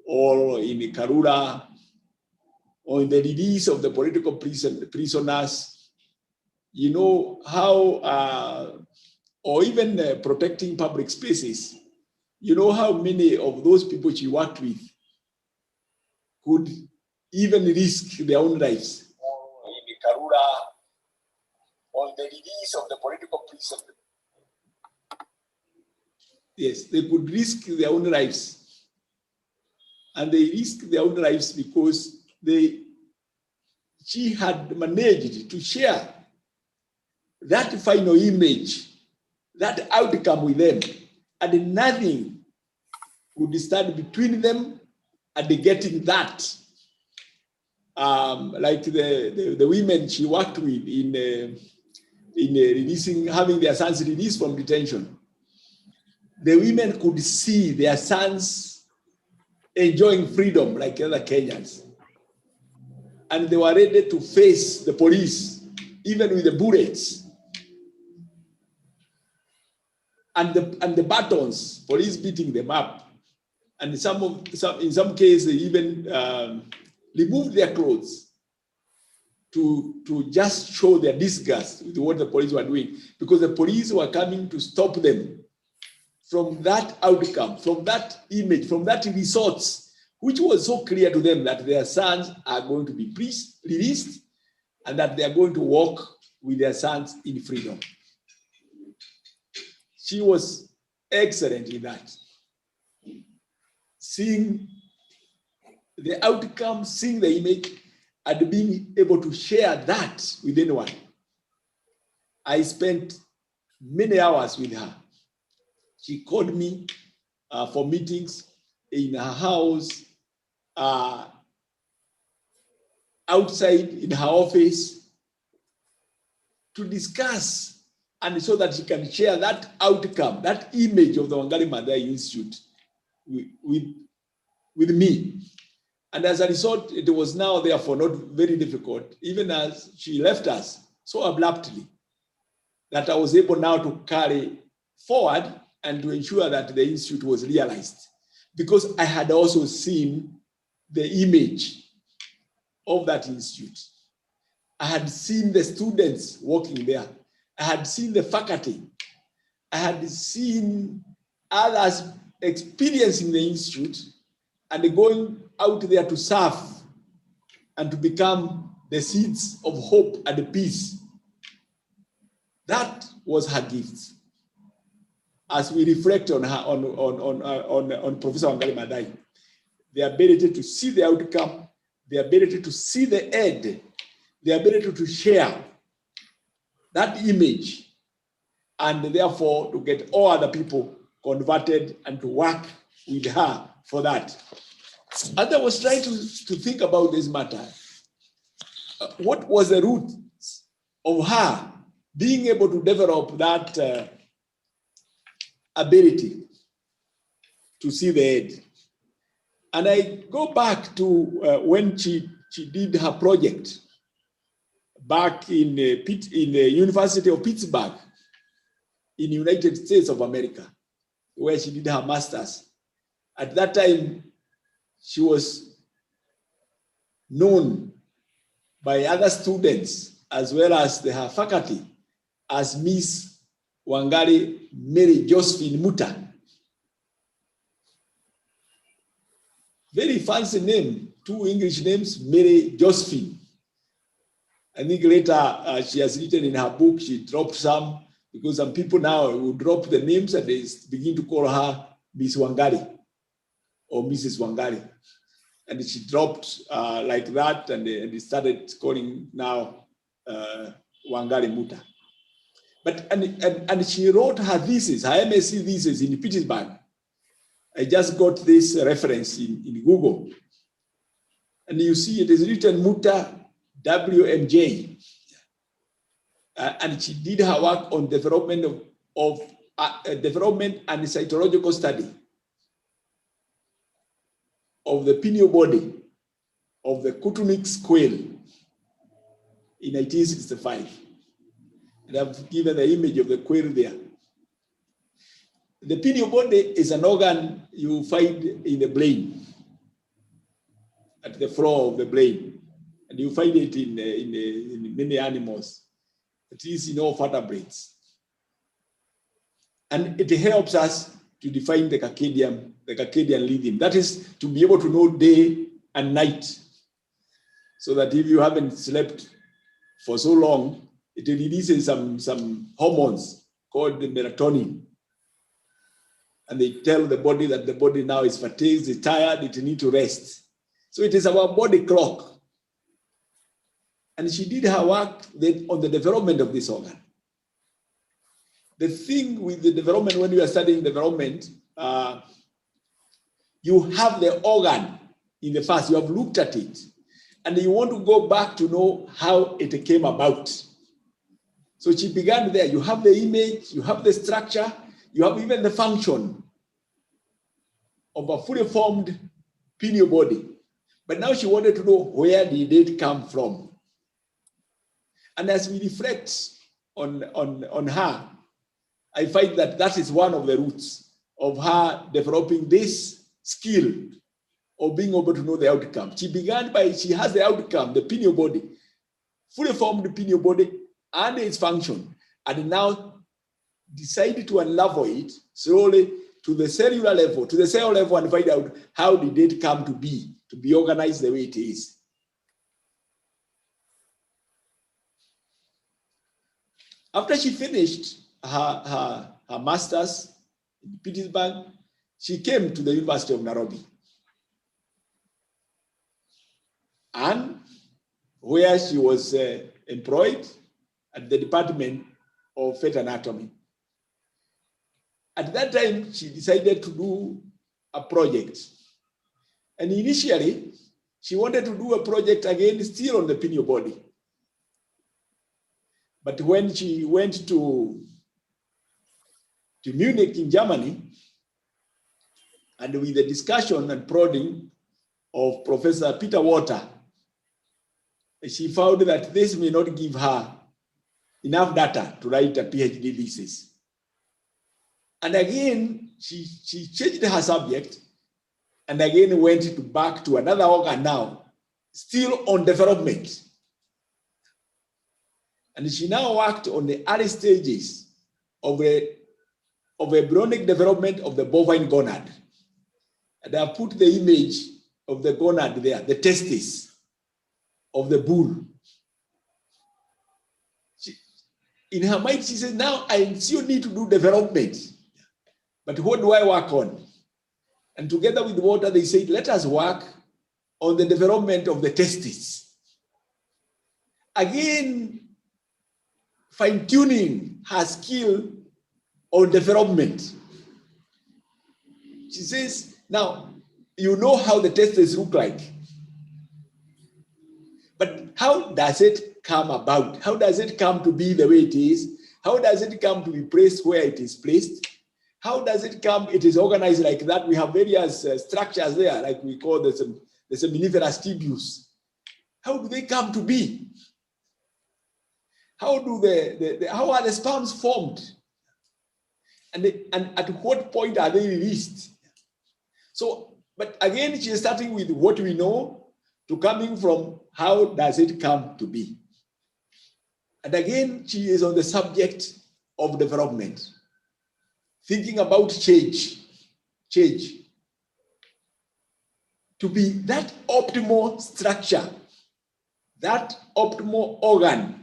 or in Karura, or in the release of the political prisoners, you know, how, or even protecting public spaces, you know how many of those people she worked with could even risk their own lives. Or in Karura, or the release of the political prisoners. Yes, they could risk their own lives. And they risked their own lives because she had managed to share that final image, that outcome with them, and nothing would stand between them and getting that. Like the women she worked with in releasing, having their sons released from detention. The women could see their sons enjoying freedom like other Kenyans. And they were ready to face the police, even with the bullets. And the batons, police beating them up. And in some cases, they even removed their clothes to just show their disgust with what the police were doing, because the police were coming to stop them from that outcome, from that image, from that results, which was so clear to them that their sons are going to be released and that they are going to walk with their sons in freedom. She was excellent in that. Seeing the outcome, seeing the image, and being able to share that with anyone. I spent many hours with her. She called me for meetings in her house, outside in her office, to discuss, and so that she can share that outcome, that image of the Wangari Maathai Institute with me. And as a result, it was now therefore not very difficult, even as she left us so abruptly, that I was able now to carry forward and to ensure that the institute was realized, because I had also seen the image of that institute. I had seen the students working there. I had seen the faculty. I had seen others experiencing the institute and going out there to serve and to become the seeds of hope and peace. That was her gift. As we reflect on her, on Professor Wangari Maathai, the ability to see the outcome, the ability to see the end, the ability to share that image, and therefore to get all other people converted and to work with her for that. As I was trying to think about this matter, what was the root of her being able to develop that ability to see the end? And I go back to when she did her project back in the University of Pittsburgh in the United States of America, where she did her master's. At that time, she was known by other students as well as her faculty as Miss Wangari Mary Josephine Muta. Very fancy name, 2 English names, Mary Josephine. I think later she has written in her book, she dropped some, because some people now will drop the names and they begin to call her Miss Wangari or Mrs. Wangari. And she dropped like that, and they started calling now Wangari Muta. But and she wrote her thesis, her MSc thesis in Pittsburgh. I just got this reference in Google. And you see it is written Muta WMJ. And she did her work on development of development and cytological study of the pineal body of the Kutunix quail in 1965. And I've given the image of the quail there. The pineal body is an organ you find in the brain. at the floor of the brain. And you find it in many animals, at least in all vertebrates. And it helps us to define the circadian rhythm. That is to be able to know day and night. So that if you haven't slept for so long, it releases some hormones called the melatonin. And they tell the body that the body now is fatigued, it's tired, it needs to rest. So it is our body clock. And she did her work on the development of this organ. The thing with the development, when you are studying development, you have the organ in the first, you have looked at it, and you want to go back to know how it came about. So she began there. You have the image, you have the structure, you have even the function of a fully formed pineal body. But now she wanted to know, where did it come from? And as we reflect on her, I find that that is one of the roots of her developing this skill of being able to know the outcome. She began by, she has the outcome, the pineal body, fully formed pineal body and its function, and now decided to unravel it slowly to the cellular level, to the cell level, and find out how did it come to be organized the way it is. After she finished her master's in Pittsburgh, she came to the University of Nairobi, and where she was employed at the Department of Fetal Anatomy. At that time, she decided to do a project. And initially, she wanted to do a project again, still on the pineal body. But when she went to Munich in Germany, and with the discussion and prodding of Professor Peter Walter, she found that this may not give her enough data to write a PhD thesis. And again, she changed her subject and again went back to another organ now, still on development. And she now worked on the early stages of embryonic development of the bovine gonad. And I put the image of the gonad there, the testis of the bull. In her mind, she said, now I still need to do development. But what do I work on? And together with Walter, they said, let us work on the development of the testis. Again, fine-tuning her skill on development. She says, now, you know how the testes look like. But how does it come about? How does it come to be the way it is? How does it come to be placed where it is placed? How does it come? It is organized like that. We have various structures there, like we call the seminiferous tubules. How do they come to be? How do how are the sperms formed? And at what point are they released? So, but again, she is starting with what we know to coming from how does it come to be? And again, she is on the subject of development, thinking about change, to be that optimal structure, that optimal organ,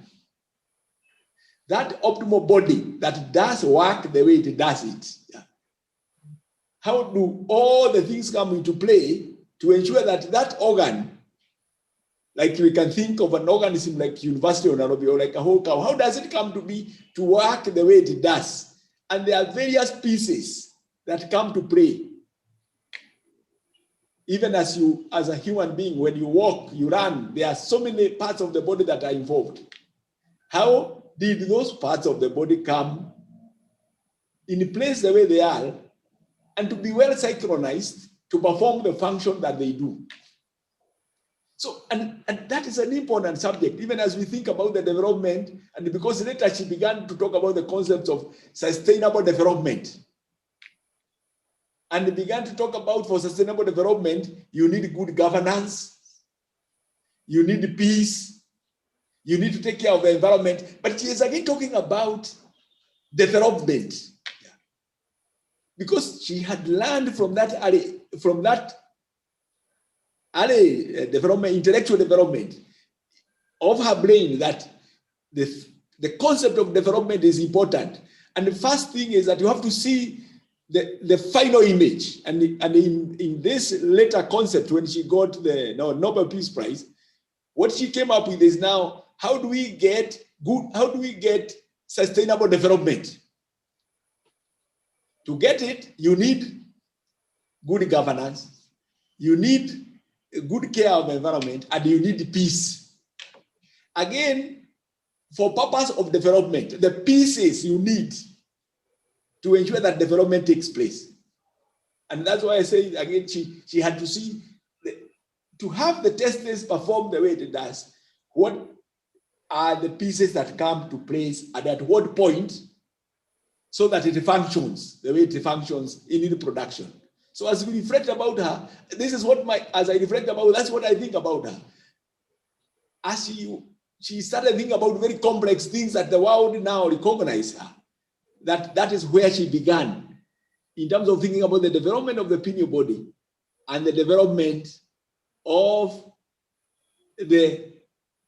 that optimal body that does work the way it does it. Yeah. How do all the things come into play to ensure that that organ, like we can think of an organism like University of Nairobi or like a whole cow, how does it come to be to work the way it does? And there are various pieces that come to play. Even as a human being, when you walk, you run, there are so many parts of the body that are involved. How did those parts of the body come in place the way they are and to be well synchronized to perform the function that they do? So, and that is an important subject, even as we think about the development, and because later she began to talk about the concepts of sustainable development. And began to talk about, for sustainable development, you need good governance, you need peace, you need to take care of the environment. But she is again talking about development. Because she had learned from that early development, intellectual development of her brain, that the concept of development is important. And the first thing is that you have to see the final image. And in this later concept, when she got the Nobel Peace Prize, what she came up with is now, how do we get sustainable development? To get it, you need good governance, you need good care of the environment, and you need peace. Again, for purpose of development, the pieces you need to ensure that development takes place. And that's why I say, again, she had to see, to have the testers perform the way it does, what are the pieces that come to place and at what point, so that it functions the way it functions in the production. So as we reflect about her, this is what as I reflect about, that's what I think about her. As she started thinking about very complex things that the world now recognize her, that is where she began in terms of thinking about the development of the pineal body and the development of the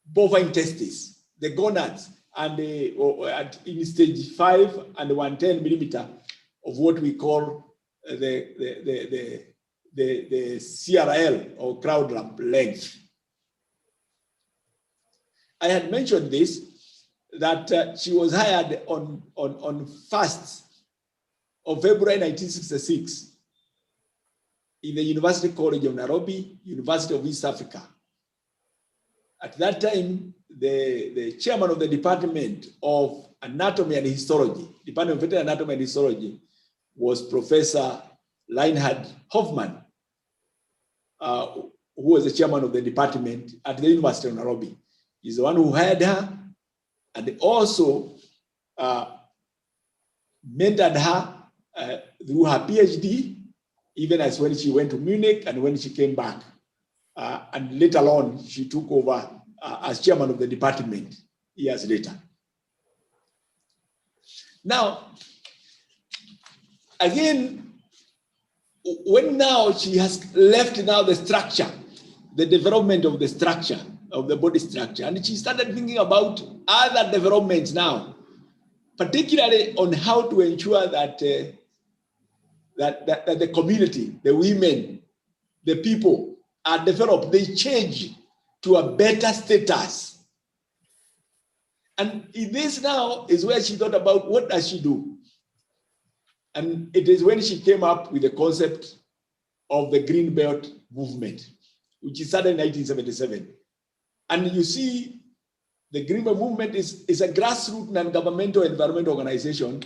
bovine testes, the gonads, and in stage 5 and 110 millimeter of what we call the CRL, or crowd ramp length. I had mentioned this, that she was hired on 1st of February 1966 in the University College of Nairobi, University of East Africa. At that time, the chairman of the Department of Anatomy and Histology, Department of Veterinary Anatomy and Histology, was Professor Reinhard Hoffman, who was the chairman of the department at the University of Nairobi. He's the one who hired her and also mentored her through her PhD, even as when she went to Munich and when she came back. And later on, she took over as chairman of the department years later. Now, again, when now she has left now the structure, the development of the structure, of the body structure, and she started thinking about other developments now, particularly on how to ensure that, that the community, the women, the people are developed, they change to a better status. And in this now is where she thought about what does she do? And it is when she came up with the concept of the Green Belt movement, which started in 1977. And you see, the Green Belt movement is a grassroots non-governmental environmental organization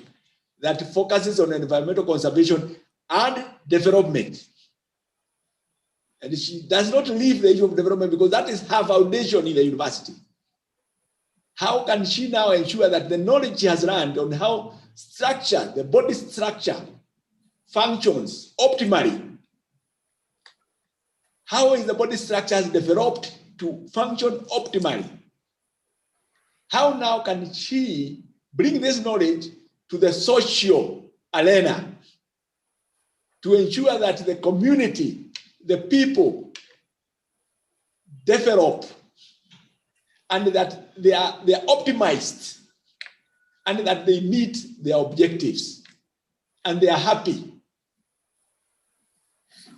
that focuses on environmental conservation and development. And she does not leave the issue of development because that is her foundation in the university. How can she now ensure that the knowledge she has learned on how structure, the body structure, functions optimally? How is the body structure developed to function optimally? How now can she bring this knowledge to the social arena to ensure that the community, the people develop and that they are optimized and that they meet their objectives and they are happy?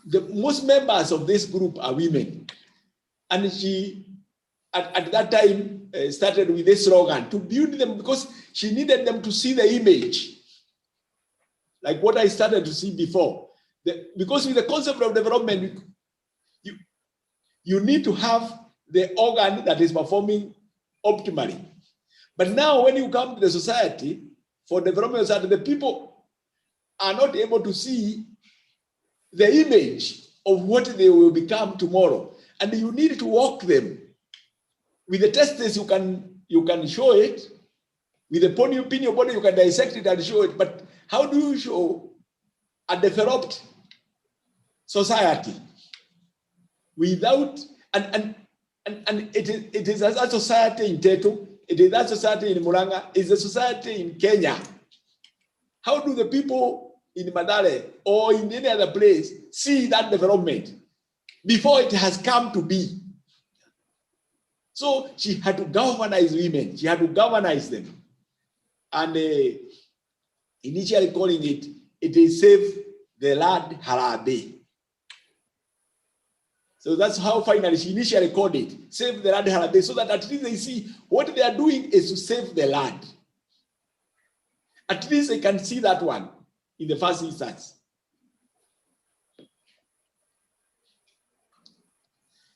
The most members of this group are women. And she, at that time, started with this slogan to build them because she needed them to see the image, like what I started to see before. Because with the concept of development, you need to have the organ that is performing optimally. But now when you come to the society, for development society, the people are not able to see the image of what they will become tomorrow. And you need to walk them. With the testes, you can show it. With the pineal body, you can dissect it and show it. But how do you show a developed society without, and And it is a society in Tetu, it is a society in Muranga, it is a society in Kenya. How do the people in Madare or in any other place see that development before it has come to be? So she had to galvanize women, she had to galvanize them. And initially calling it is Save the Lad Harambee. So that's how finally she initially called it, Save the Lad Harambee, so that at least they see what they are doing is to save the land. At least they can see that one in the first instance.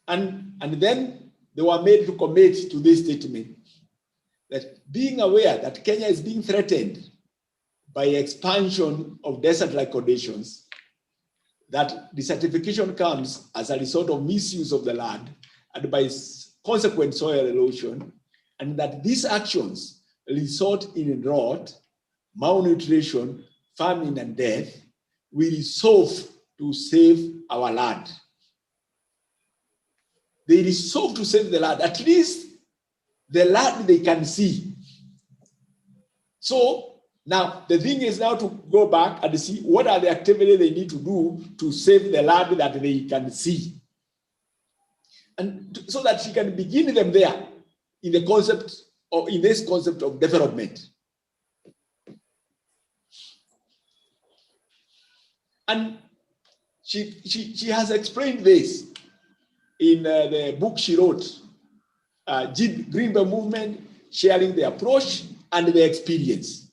And then they were made to commit to this statement that being aware that Kenya is being threatened by expansion of desert-like conditions, that desertification comes as a result of misuse of the land and by consequent soil erosion, and that these actions result in drought, malnutrition, famine, and death, we resolve to save our land. They resolve to save the land, at least the land they can see. So now the thing is now to go back and see what are the activities they need to do to save the land that they can see. And so that she can begin them there in the concept or in this concept of development. And she has explained this in the book she wrote, Greenbelt Movement, Sharing the Approach and the Experience.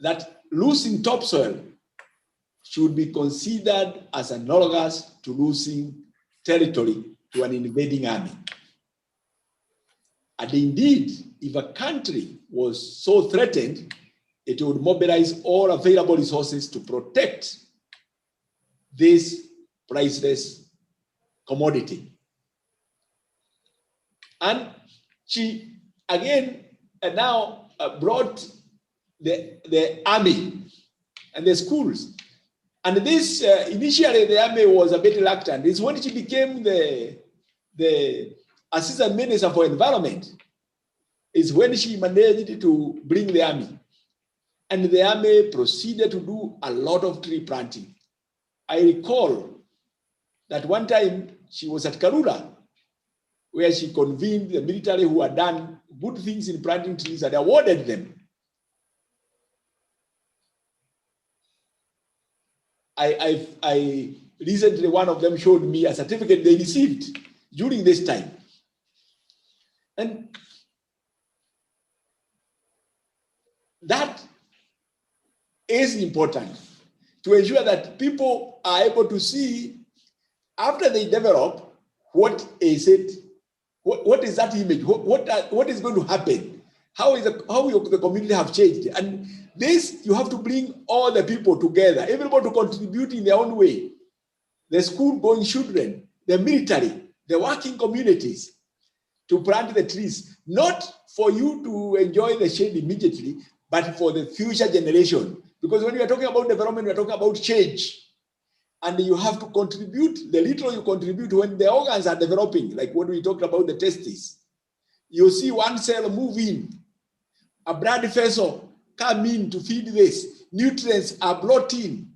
That losing topsoil should be considered as analogous to losing territory to an invading army. And indeed, if a country was so threatened, it would mobilize all available resources to protect this priceless commodity. And she again now brought the army and the schools. And this initially the army was a bit reluctant. It's when she became the assistant minister for environment, is when she managed to bring the army. And the army proceeded to do a lot of tree planting. I recall that one time she was at Karura, where she convened the military who had done good things in planting trees and awarded them. I recently, one of them showed me a certificate they received during this time. And that is important to ensure that people are able to see after they develop what is it, what is that image, what is going to happen, how the community have changed. And this, you have to bring all the people together, everybody to contribute in their own way. The school-going children, the military, the working communities, to plant the trees, not for you to enjoy the shade immediately, but for the future generation. Because when we are talking about development, we are talking about change. And you have to contribute, the little you contribute when the organs are developing, like when we talked about the testes. You see one cell move in, a blood vessel come in to feed this, nutrients are brought in,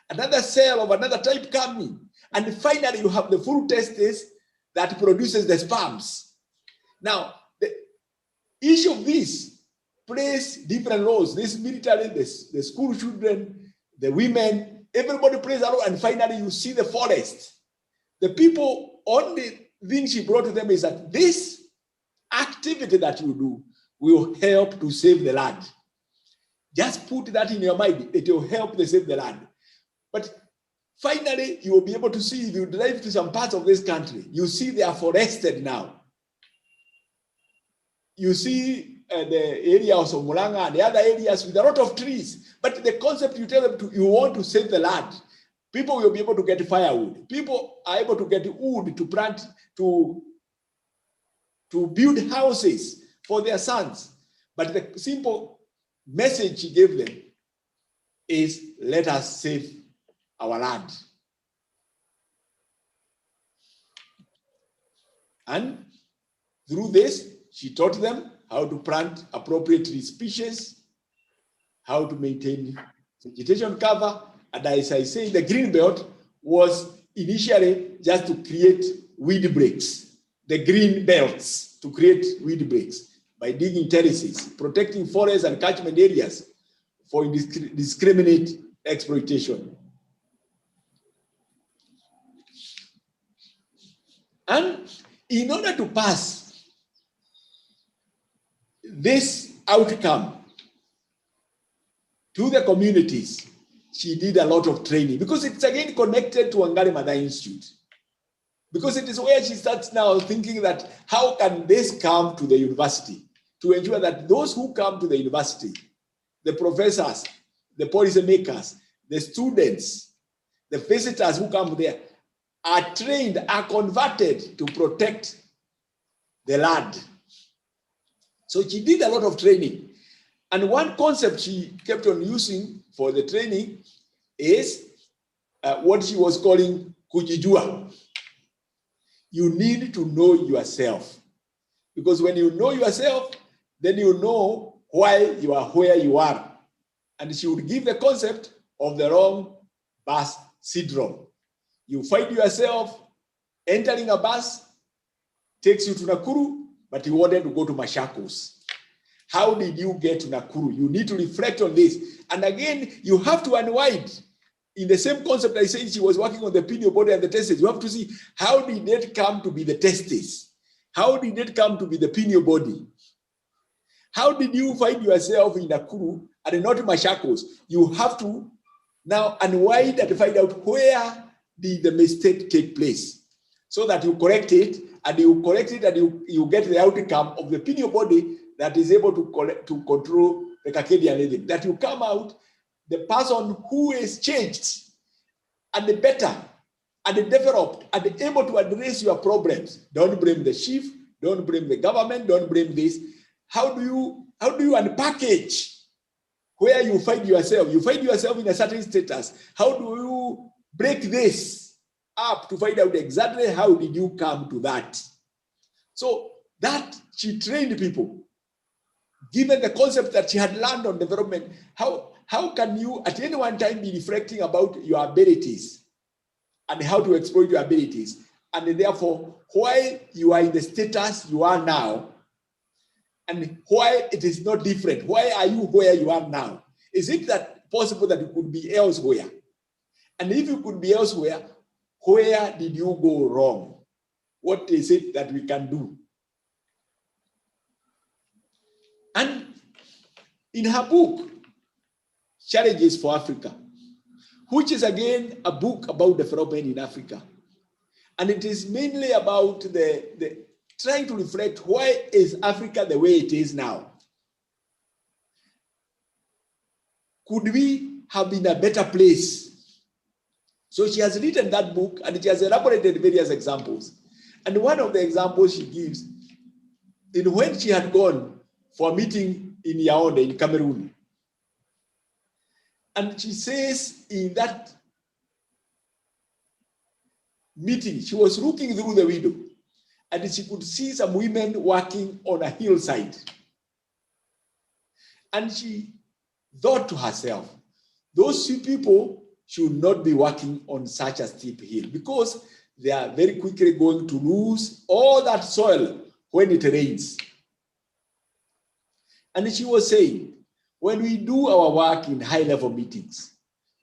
another cell of another type come in, and finally you have the full testes that produces the sperms. Now, each of these plays different roles. This military, the school children, the women, everybody plays a role, and finally you see the forest. The people, only thing she brought to them is that this activity that you do will help to save the land. Just put that in your mind, it will help to save the land. But finally, you will be able to see, if you drive to some parts of this country, you see they are forested now. You see the areas of Muranga and the other areas with a lot of trees. But the concept you tell them, you want to save the land, people will be able to get firewood. People are able to get wood to plant, to build houses for their sons. But the simple message he gave them is, let us save our land. And through this, she taught them how to plant appropriately species, how to maintain vegetation cover. And as I say, the green belt was initially just to create weed breaks, the green belts to create weed breaks by digging terraces, protecting forests and catchment areas for indiscriminate exploitation. And in order to pass this outcome to the communities, she did a lot of training, because it's again connected to Wangari Maathai Institute. Because it is where she starts now thinking that how can this come to the university to ensure that those who come to the university, the professors, the policy makers, the students, the visitors who come there are trained, are converted to protect the land. So she did a lot of training. And one concept she kept on using for the training is what she was calling kujijua. You need to know yourself. Because when you know yourself, then you know why you are where you are. And she would give the concept of the wrong bus syndrome. You find yourself entering a bus, takes you to Nakuru, but you wanted to go to Machakos. How did you get to Nakuru? You need to reflect on this. And again, you have to unwind. In the same concept I said, she was working on the pineal body and the testes. You have to see, how did it come to be the testes? How did it come to be the pineal body? How did you find yourself in Nakuru and not Machakos? You have to now unwind and find out where did the mistake take place, so that you correct it, and you get the outcome of the pineal body that is able to control the circadian rhythm. That you come out the person who is changed and the better and the developed and able to address your problems. Don't blame the chief, don't blame the government, don't blame this. How do you unpackage where you find yourself? You find yourself in a certain status. How do you break this up to find out exactly how did you come to that? So that she trained people, given the concept that she had learned on development. How can you at any one time be reflecting about your abilities and how to exploit your abilities, and therefore why you are in the status you are now, and why it is not different? Why are you where you are now? Is it that possible that you could be elsewhere? And if you could be elsewhere, where did you go wrong? What is it that we can do? And in her book, Challenges for Africa, which is again a book about development in Africa, and it is mainly about the trying to reflect, why is Africa the way it is now? Could we have been a better place? So she has written that book, and she has elaborated various examples. And one of the examples she gives is when she had gone for a meeting in Yaoundé in Cameroon. And she says in that meeting, she was looking through the window and she could see some women working on a hillside. And she thought to herself, those people should not be working on such a steep hill, because they are very quickly going to lose all that soil when it rains. And she was saying, when we do our work in high-level meetings,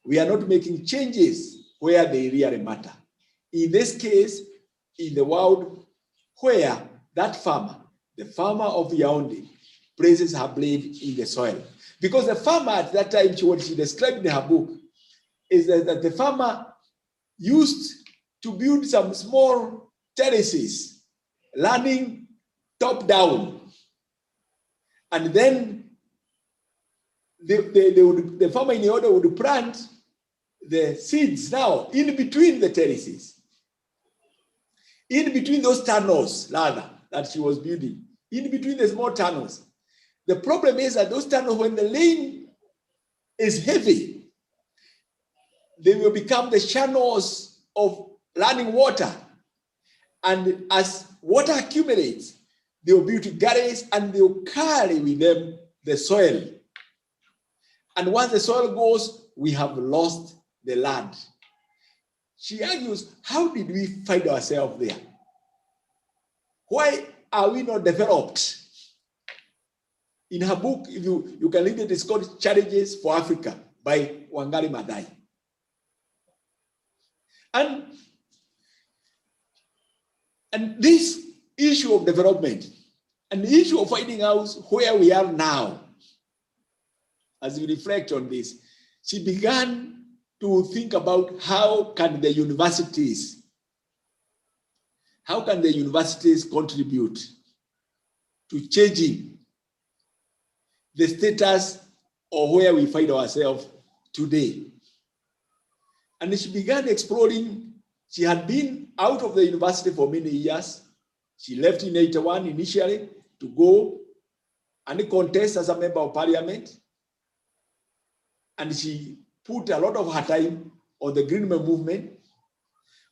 we are not making changes where they really matter. In this case, in the world where that farmer, the farmer of Yaoundé, places her blade in the soil. Because the farmer at that time, what she described in her book, is that the farmer used to build some small terraces, landing top down. And then the farmer in the order would plant the seeds now in between the terraces, in between those tunnels, rather, that she was building, in between the small tunnels. The problem is that those tunnels, when the rain is heavy, they will become the channels of running water. And as water accumulates, they will build gullies and they will carry with them the soil. And once the soil goes, we have lost the land. She argues, how did we find ourselves there? Why are we not developed? In her book, if you can read it, it's called Challenges for Africa by Wangari Maathai. And this issue of development and the issue of finding out where we are now, as we reflect on this, she began to think about how can the universities contribute to changing the status of where we find ourselves today. And she began exploring. She had been out of the university for many years. She left in 1981 initially to go and contest as a member of parliament. And she put a lot of her time on the Green movement.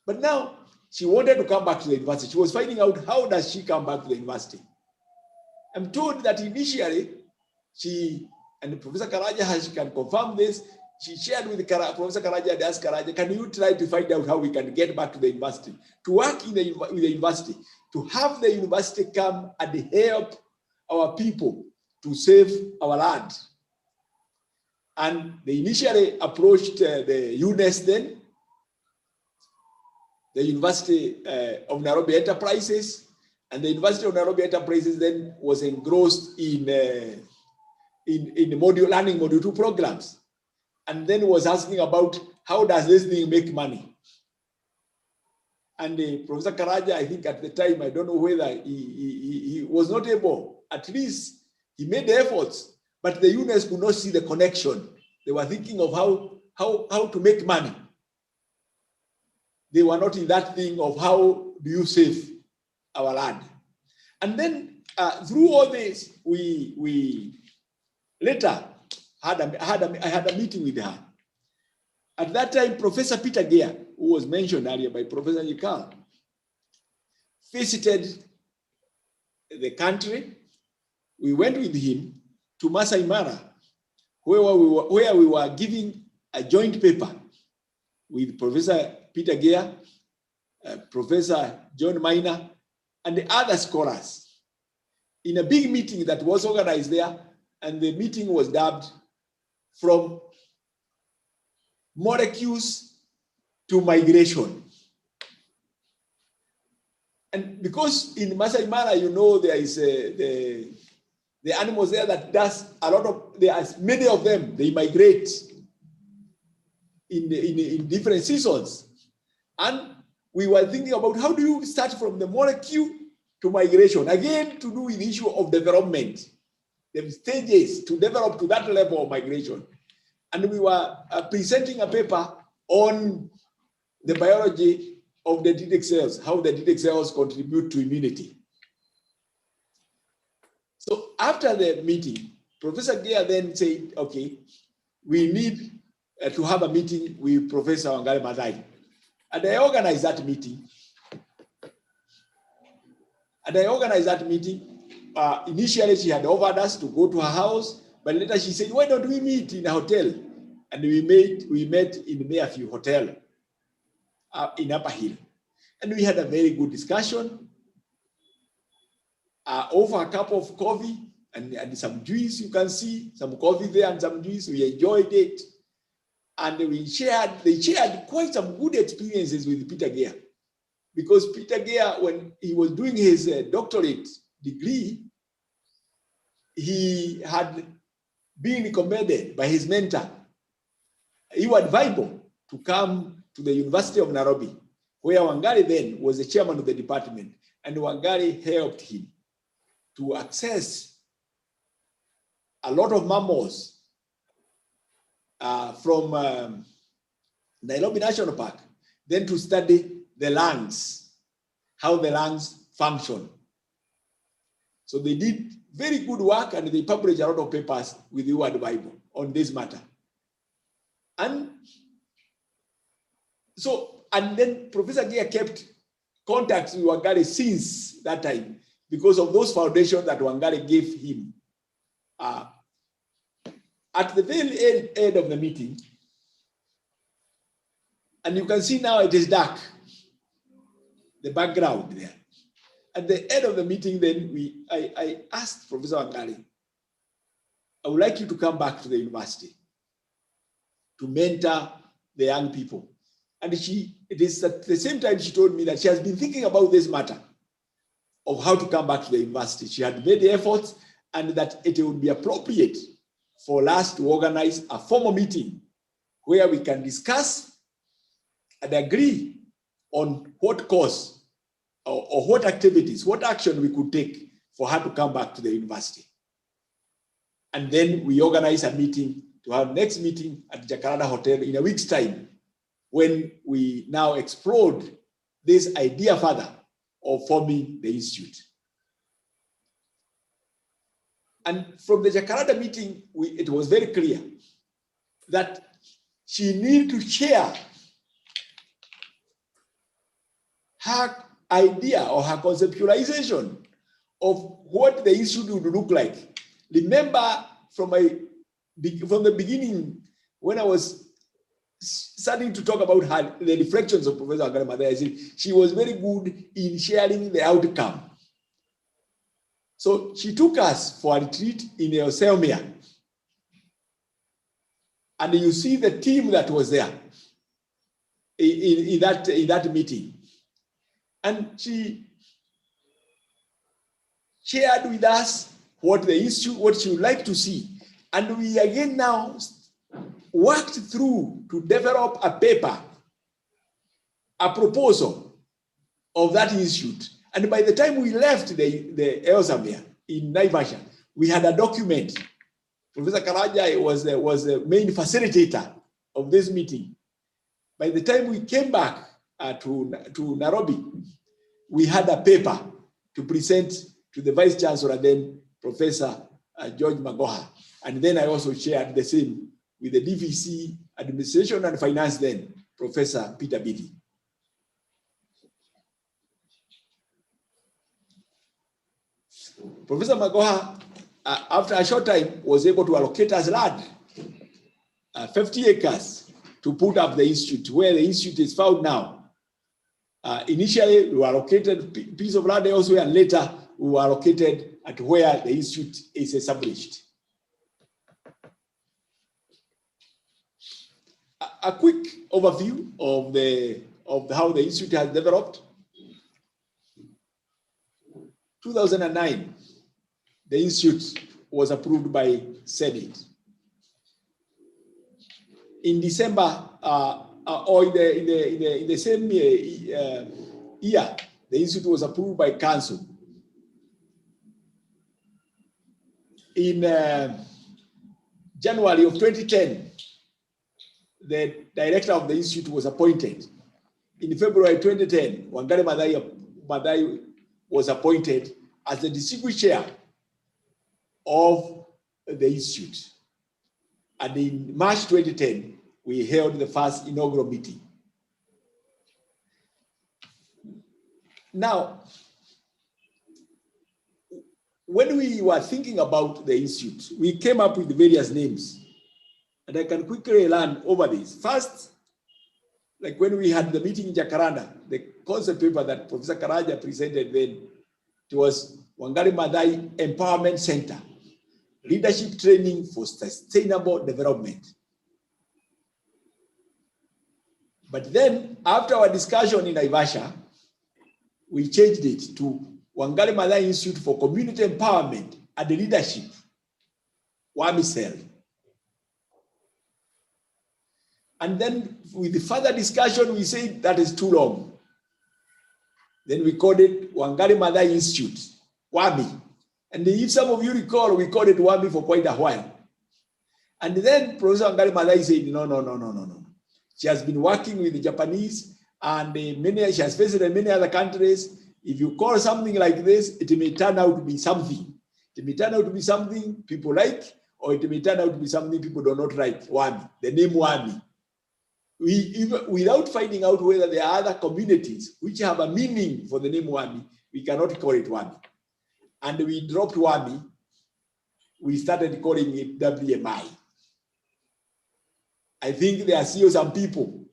But now she wanted to come back to the university. She was finding out, how does she come back to the university? I'm told that initially she, and Professor Karaja can confirm this, she shared with Professor Karaja and asked Karaja, can you try to find out how we can get back to the university, to work with the university, to have the university come and help our people to save our land. And they initially approached the UNES then, the University of Nairobi Enterprises, and the University of Nairobi Enterprises then was engrossed in the learning module 2 programs, and then was asking about how does this thing make money. And Professor Karaja, I think at the time, I don't know whether he was not able, at least he made the efforts, but the UNES could not see the connection. They were thinking of how to make money. They were not in that thing of how do you save our land. And then through all this, we later I had a meeting with her. At that time, Professor Peter Gear, who was mentioned earlier by Professor Yikal, visited the country. We went with him to Masai Mara, where we were giving a joint paper with Professor Peter Gear, Professor John Minor, and the other scholars in a big meeting that was organized there, and the meeting was dubbed From Molecules to Migration. And because in Masai Mara, you know, there is the animals there that does a lot of, there are many of them, they migrate in different seasons. And we were thinking about how do you start from the molecule to migration, again to do with the issue of development, the stages to develop to that level of migration. And we were presenting a paper on the biology of the dendritic cells, how the dendritic cells contribute to immunity. So after the meeting, Professor Gear then said, okay, we need to have a meeting with Professor Wangari Maathai. And I organized that meeting. Initially, she had offered us to go to her house, but later she said, why don't we meet in a hotel? And we met in the Mayfield Hotel in Upper Hill. And we had a very good discussion over a cup of coffee and some juice. You can see some coffee there and some juice. We enjoyed it. And they shared quite some good experiences with Peter Gear. Because Peter Gear, when he was doing his doctorate degree, he had been recommended by his mentor, Edward Bible, to come to the University of Nairobi, where Wangari then was the chairman of the department. And Wangari helped him to access a lot of mammals from Nairobi National Park, then to study the lungs, how the lungs function. So they did very good work and they published a lot of papers with the Word Bible on this matter. And then Professor Gear kept contacts with Wangari since that time because of those foundations that Wangari gave him. At the very end of the meeting, and you can see now it is dark, the background there. At the end of the meeting, then I asked Professor Wangari, I would like you to come back to the university to mentor the young people. And it is at the same time she told me that she has been thinking about this matter of how to come back to the university. She had made the efforts and that it would be appropriate for us to organize a formal meeting where we can discuss and agree on what course or what activities, what action we could take for her to come back to the university. And then we organize a meeting to have next meeting at the Jacaranda Hotel in a week's time, when we now explored this idea further of forming the institute. And from the Jacaranda meeting, it was very clear that she needed to share her idea or her conceptualization of what the institute would look like. Remember from the beginning, when I was starting to talk about the reflections of Professor Wangari, I said she was very good in sharing the outcome. So she took us for a retreat in Yosemite. And you see the team that was there in that meeting. And she shared with us what the institute, what she would like to see. And we again now worked through to develop a paper, a proposal of that institute. And by the time we left the Elsamere in Naivasha, we had a document. Professor Karaja was the main facilitator of this meeting. By the time we came back to Nairobi, we had a paper to present to the Vice Chancellor then, Professor George Magoha. And then I also shared the same with the DVC Administration and Finance then, Professor Peter Bidi. Professor Magoha, after a short time, was able to allocate us land, 50 acres, to put up the institute, where the institute is found now. Initially, we were allocated a piece of land elsewhere, and later we were allocated at where the institute is established. A quick overview of how the institute has developed. 2009, the institute was approved by Senate. In December, or in the same year, the institute was approved by council. In January of 2010, the director of the institute was appointed. In February 2010, Wangari Maathai was appointed as the district chair of the institute. And in March 2010, we held the first inaugural meeting. Now, when we were thinking about the institute, we came up with various names. And I can quickly run over this. First, like when we had the meeting in Jacaranda, the concept paper that Professor Karaja presented then, it was Wangari Maathai Empowerment Center, Leadership Training for Sustainable Development. But then, after our discussion in Naivasha, we changed it to Wangari Maathai Institute for Community Empowerment and Leadership, WAMICEL. And then with the further discussion, we said that is too long. Then we called it Wangari Maathai Institute, WAMI. And if some of you recall, we called it WAMI for quite a while. And then Professor Wangari Maathai said, no. She has been working with the Japanese and she has visited many other countries. If you call something like this, it may turn out to be something. It may turn out to be something people like, or it may turn out to be something people do not like, WAMI, the name WAMI. without finding out whether there are other communities which have a meaning for the name Wami, we cannot call it Wami. And we dropped Wami, we started calling it WMI. I think there are still some people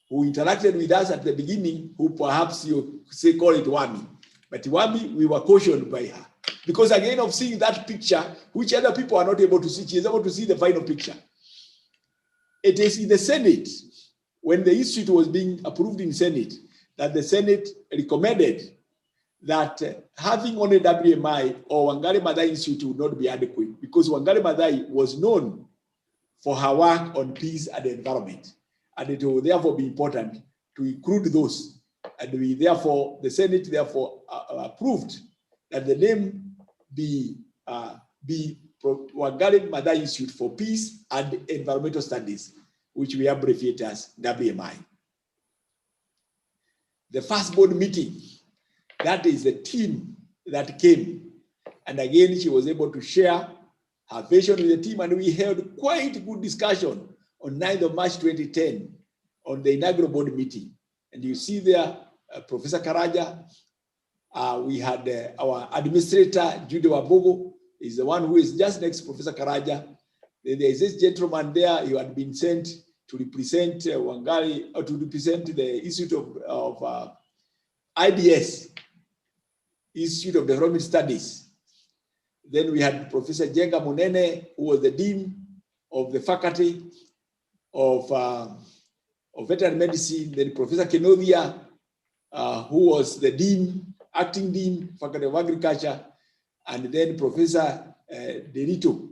who interacted with us at the beginning who perhaps you say call it Wami. But Wami, we were cautioned by her. Because again of seeing that picture, which other people are not able to see, she is able to see the final picture. It is in the Senate, when the institute was being approved in Senate, that the Senate recommended that having only WMI or Wangari Maathai Institute would not be adequate, because Wangari Maathai was known for her work on peace and the environment. And it will therefore be important to include those. And the Senate therefore approved that the name be Wangari Maathai Institute for Peace and Environmental Studies, which we abbreviate as WMI. The first board meeting, that is the team that came. And again, she was able to share her vision with the team, and we held quite good discussion on 9th of March 2010 on the inaugural board meeting. And you see there, Professor Karaja, we had our administrator, Jude Wabogo, is the one who is just next to Professor Karaja. Then there is this gentleman there, he had been sent to represent Wangari, or to represent the Institute of IDS, Institute of Development Studies. Then we had Professor Jenga Munene, who was the Dean of the Faculty of Veterinary Medicine. Then Professor Kenodia, who was the Dean, Acting Dean, Faculty of Agriculture. And then Professor Derito.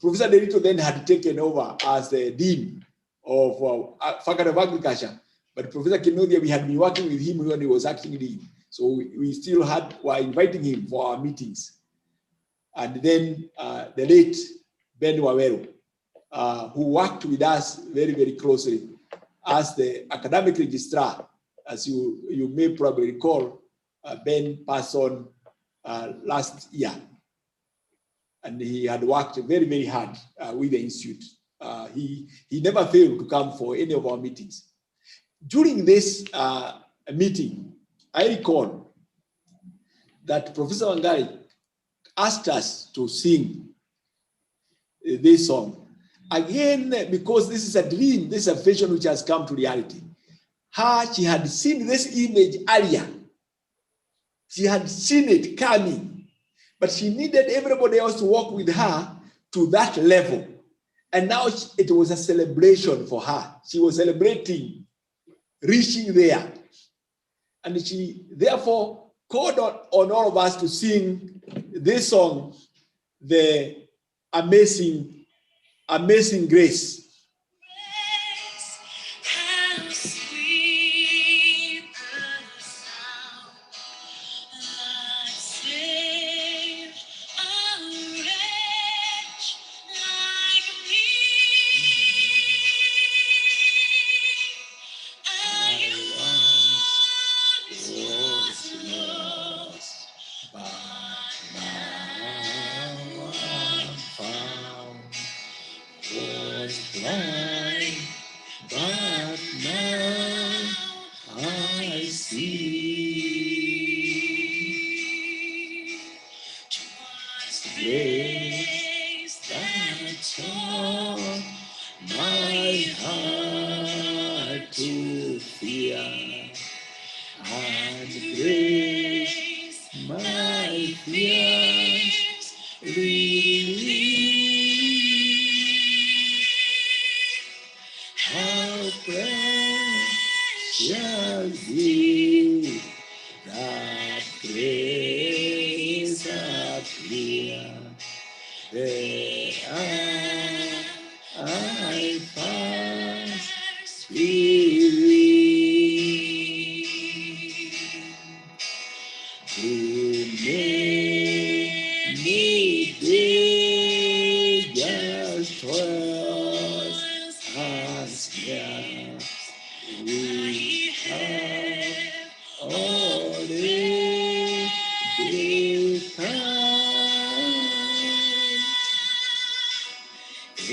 Professor Derito then had taken over as the Dean of Faculty of Agriculture. But Professor Kenodia, we had been working with him when he was acting Dean. So we still were inviting him for our meetings. And then the late Ben Waweru, who worked with us very, very closely as the academic registrar. As you may probably recall, Ben passed on last year. And he had worked very, very hard with the Institute. He never failed to come for any of our meetings. During this meeting, I recall that Professor Wangari asked us to sing this song. Again, because this is a dream, this is a vision which has come to reality. She had seen this image earlier. She had seen it coming, but she needed everybody else to walk with her to that level. And now it was a celebration for her. She was celebrating reaching there. And she therefore called on all of us to sing this song, the Amazing Grace. How sweet the sound that saved a wretch like me. I once was lost, but now I'm found. Was blind, but now I see. 'Twas grace that taught my heart to fear, and grace my fears relieved. How precious is that grace appear, there I first believed. Through many dangers, toils, and snares, we have already come.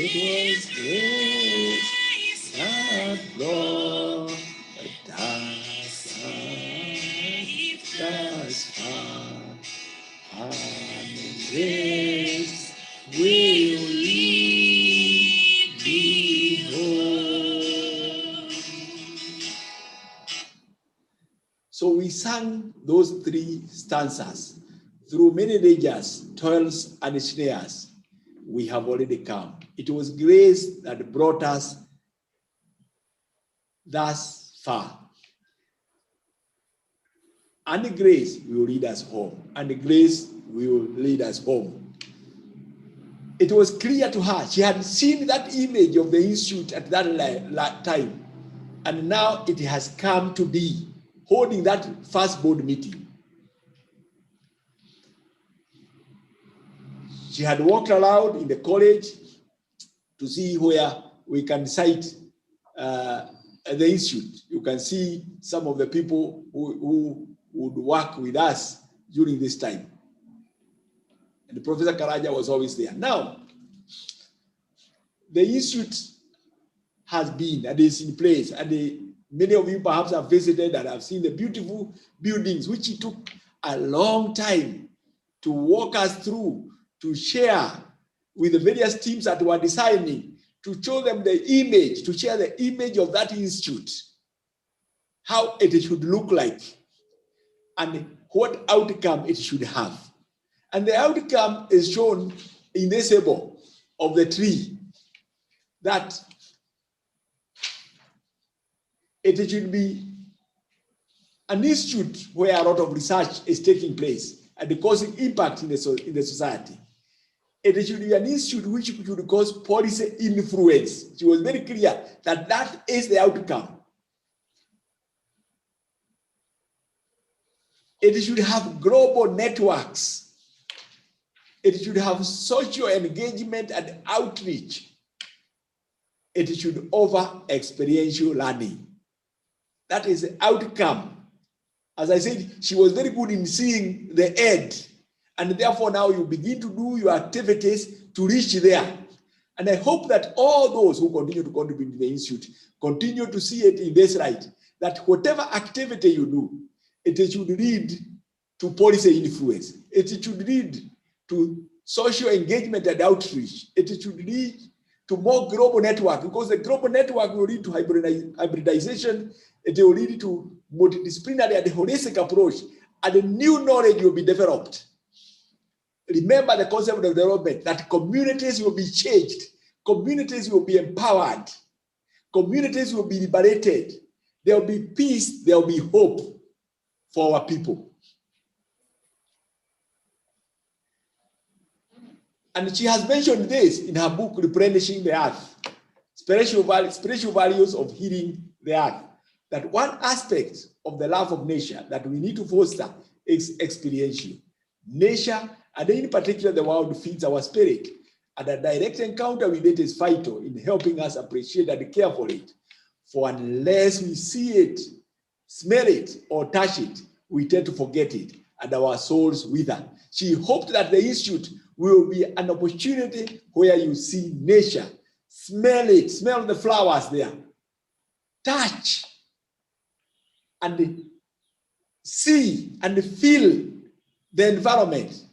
It was grace that brought grace will lead me home. So we sang those three stanzas. Through many dangers, toils, and snares, we have already come. It was grace that brought us thus far. And grace will lead us home. And grace will lead us home. It was clear to her. She had seen that image of the institute at that time. And now it has come to be, holding that first board meeting. She had walked around in the college to see where we can cite the institute. You can see some of the people who would work with us during this time. And Professor Karaja was always there. Now, the institute has been and is in place, and many of you perhaps have visited and have seen the beautiful buildings, which it took a long time to walk us through, to share with the various teams that were designing, to show them the image, to share the image of that institute, how it should look like, and what outcome it should have. And the outcome is shown in this symbol of the tree, that it should be an institute where a lot of research is taking place and causing impact in the society. It should be an institute which should cause policy influence. She was very clear that that is the outcome. It should have global networks. It should have social engagement and outreach. It should offer experiential learning. That is the outcome. As I said, she was very good in seeing the end. And therefore now you begin to do your activities to reach there. And I hope that all those who continue to contribute to the institute continue to see it in this light, that whatever activity you do, it should lead to policy influence. It should lead to social engagement and outreach. It should lead to more global network, because the global network will lead to hybridization. It will lead to multidisciplinary and holistic approach, and a new knowledge will be developed. Remember the concept of development, that communities will be changed, communities will be empowered, communities will be liberated, there will be peace, there will be hope for our people. And she has mentioned this in her book, Replenishing the Earth, Spiritual Values of Healing the Earth, that one aspect of the love of nature that we need to foster is experiential. Nature, and in particular the world, feeds our spirit, and a direct encounter with it is vital in helping us appreciate and care for it. For unless we see it, smell it, or touch it, we tend to forget it, and our souls wither. She hoped that the institute will be an opportunity where you see nature, smell it, smell the flowers there, touch, and see and feel the environment,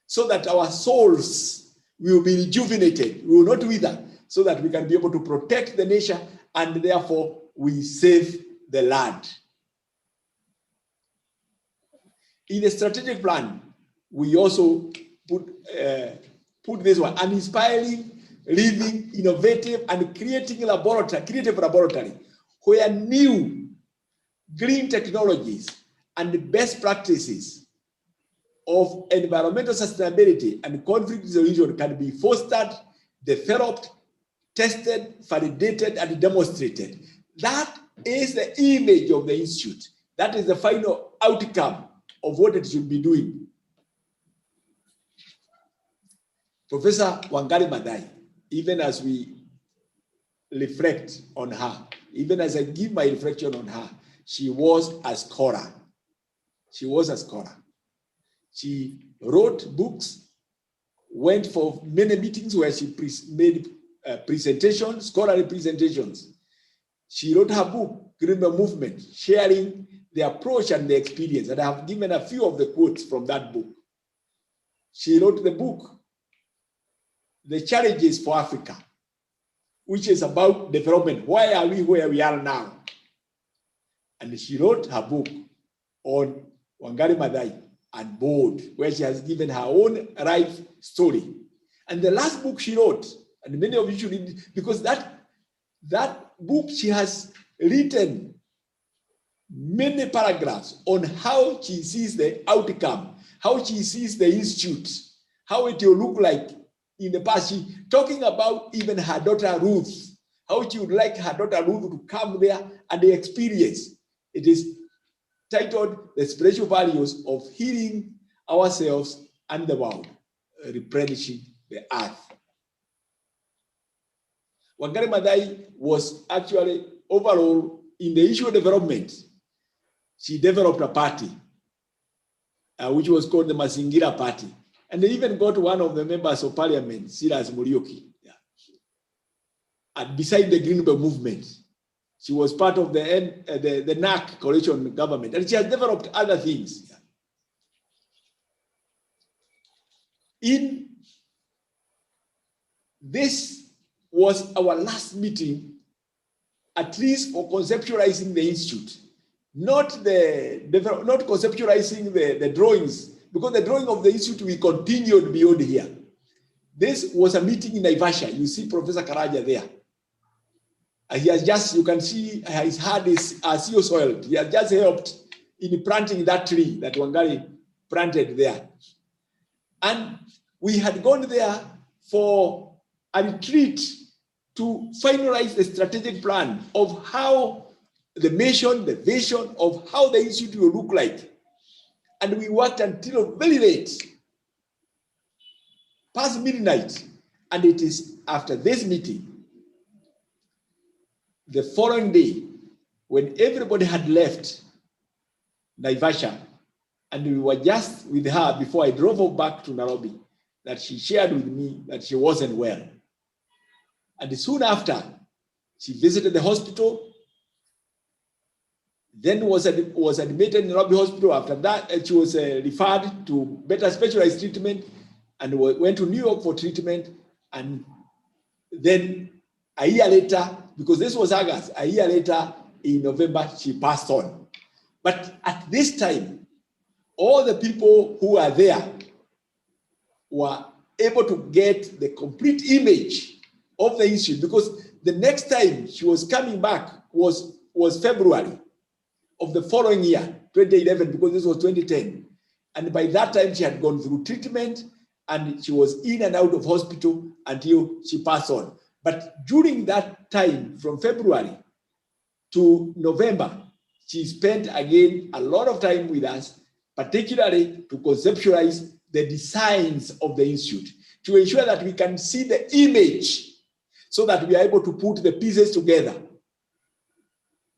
so that our souls will be rejuvenated, we will not wither, so that we can be able to protect the nature, and therefore we save the land. In the strategic plan, we also put this one: an inspiring, living, innovative, and creative laboratory, where new green technologies and best practices of environmental sustainability and conflict resolution can be fostered, developed, tested, validated, and demonstrated. That is the image of the institute. That is the final outcome of what it should be doing. Professor Wangari Maathai, even as we reflect on her, even as I give my reflection on her, she was a scholar. She was a scholar. She wrote books, went for many meetings where she made presentations, scholarly presentations. She wrote her book, Green Movement, sharing the approach and the experience. And I have given a few of the quotes from that book. she wrote the book, The Challenges for Africa, which is about development. Why are we where we are now? And she wrote her book on Wangari Maathai and Board, where she has given her own life story. And the last book she wrote, and many of you should read, because that book, she has written many paragraphs on how she sees the outcome, how she sees the institute, how it will look like in the past. She talking about even her daughter Ruth, how she would like her daughter Ruth to come there and the experience. It is titled The Spiritual Values of Healing Ourselves and the World, Replenishing the Earth. Wangari Maathai was actually overall in the issue of development. She developed a party, which was called the Mazingira Party. And they even got one of the members of parliament, Silas Muriuki, and beside the Green Belt movement. She was part of the NAC coalition government, and she has developed other things. This was our last meeting, at least for conceptualizing the institute, not conceptualizing the drawings, because the drawing of the institute we continued beyond here. This was a meeting in Naivasha. You see Professor Karaja there. He has just, you can see his hand is CO soiled. He has just helped in planting that tree that Wangari planted there. And we had gone there for a retreat to finalize the strategic plan of how the mission, the vision of how the institute will look like. And we worked until very late, past midnight. And it is after this meeting, the following day, when everybody had left Naivasha, and we were just with her before I drove her back to Nairobi, that she shared with me that she wasn't well. And soon after, she visited the hospital, then was admitted in Nairobi hospital. After that, she was referred to better specialized treatment and went to New York for treatment. And then a year later, because this was August, a year later in November, she passed on. But at this time, all the people who are there were able to get the complete image of the institute, because the next time she was coming back was February of the following year, 2011, because this was 2010. And by that time, she had gone through treatment and she was in and out of hospital until she passed on. But during that time, from February to November, she spent again a lot of time with us, particularly to conceptualize the designs of the institute, to ensure that we can see the image so that we are able to put the pieces together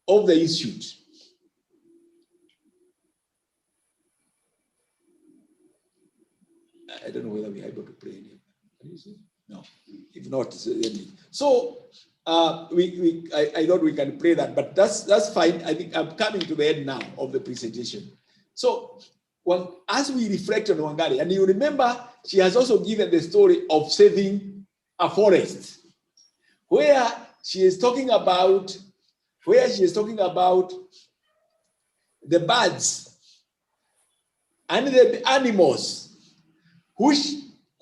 of the institute. I don't know whether we are able to pray. Can you see? No. If not, so I thought we can pray that, but that's fine. I think I'm coming to the end now of the presentation. So, well, as we reflect on Wangari, and you remember, she has also given the story of saving a forest, where she is talking about the birds and the animals which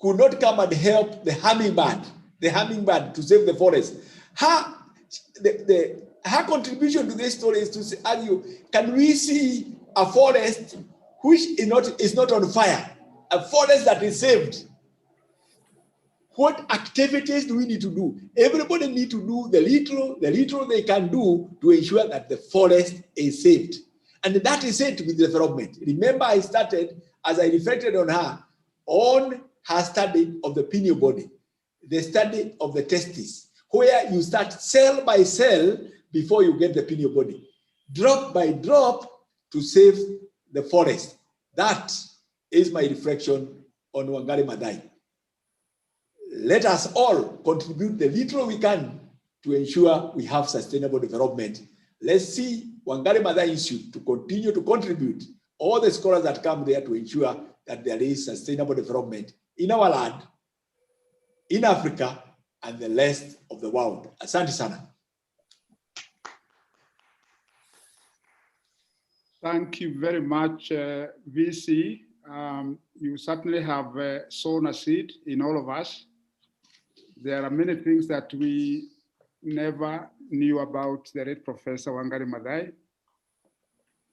could not come and help the hummingbird to save the forest. Her contribution to this story is to argue, can we see a forest which is not on fire, a forest that is saved? What activities do we need to do? Everybody needs to do the little they can do to ensure that the forest is saved. And that is it with development. Remember, I started, as I reflected on her study of the pineal body, the study of the testes, where you start cell by cell before you get the pineal body, drop by drop to save the forest. That is my reflection on Wangari Maathai. Let us all contribute the little we can to ensure we have sustainable development. Let's see Wangari Maathai Institute to continue to contribute all the scholars that come there to ensure that there is sustainable development in our land, in Africa, and the rest of the world. Asante sana. Thank you very much, VC. You certainly have sown a seed in all of us. There are many things that we never knew about the late Professor Wangari Maathai.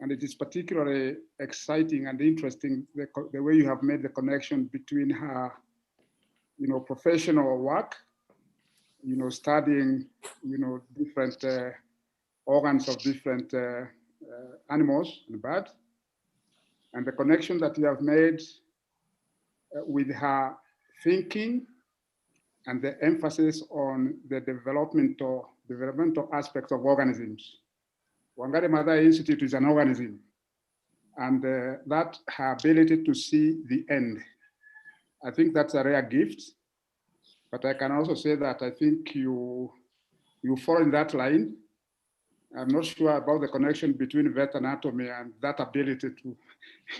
And it is particularly exciting and interesting the way you have made the connection between her, professional work, studying, different organs of different animals and birds, and the connection that you have made with her thinking and the emphasis on the developmental aspects of organisms. Wangari Maathai Institute is an organism, and that her ability to see the end, I think that's a rare gift. But I can also say that I think you fall in that line. I'm not sure about the connection between vet anatomy and that ability to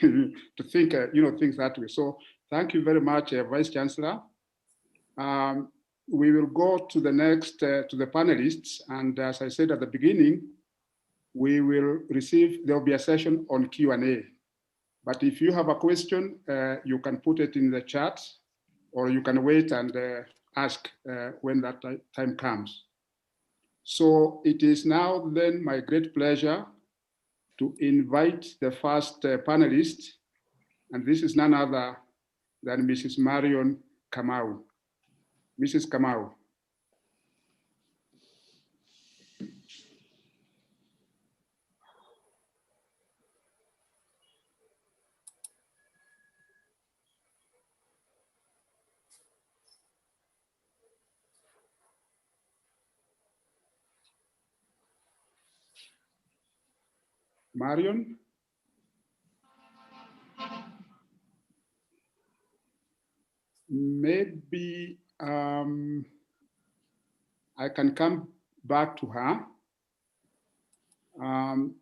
to think, things that way. So thank you very much, Vice Chancellor. We will go to the next, to the panelists. And as I said at the beginning, we will there'll be a session on Q&A. But if you have a question, you can put it in the chat, or you can wait and ask when that time comes. So it is now then my great pleasure to invite the first panelist, and this is none other than Mrs. Marion Kamau. Mrs. Kamau. Marion? Maybe I can come back to her. I'm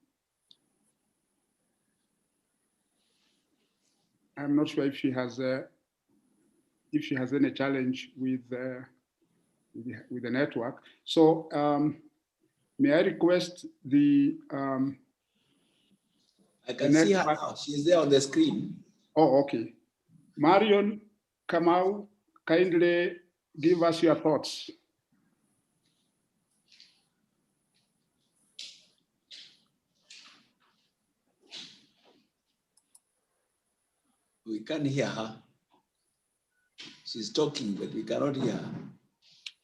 not sure if she has any challenge with the network. So may I request the I can see her now. She's there on the screen. Oh, okay. Marion Kamau, kindly give us your thoughts. We can't hear her. She's talking, but we cannot hear her.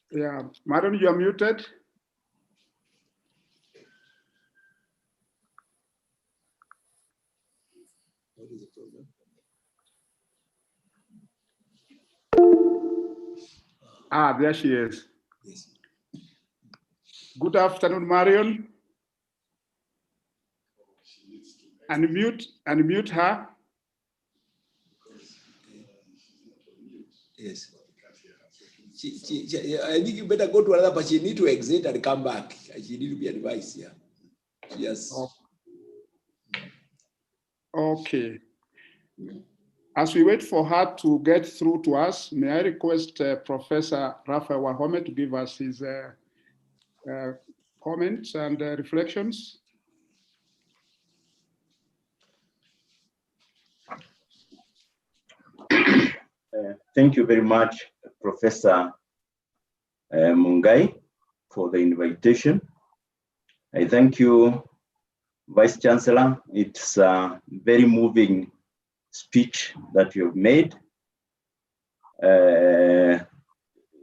Yeah, Marion, you are muted. What is the problem? Ah, there she is. Yes. Good afternoon, Marion. Unmute her. Yes. I think you better go to another, but she need to exit and come back. She need to be advised here. Yes. Oh. Okay. As we wait for her to get through to us, may I request Professor Raphael Wahome to give us his comments and reflections? Thank you very much, Professor Mungai, for the invitation. I thank you, Vice Chancellor. It's a very moving speech that you have made.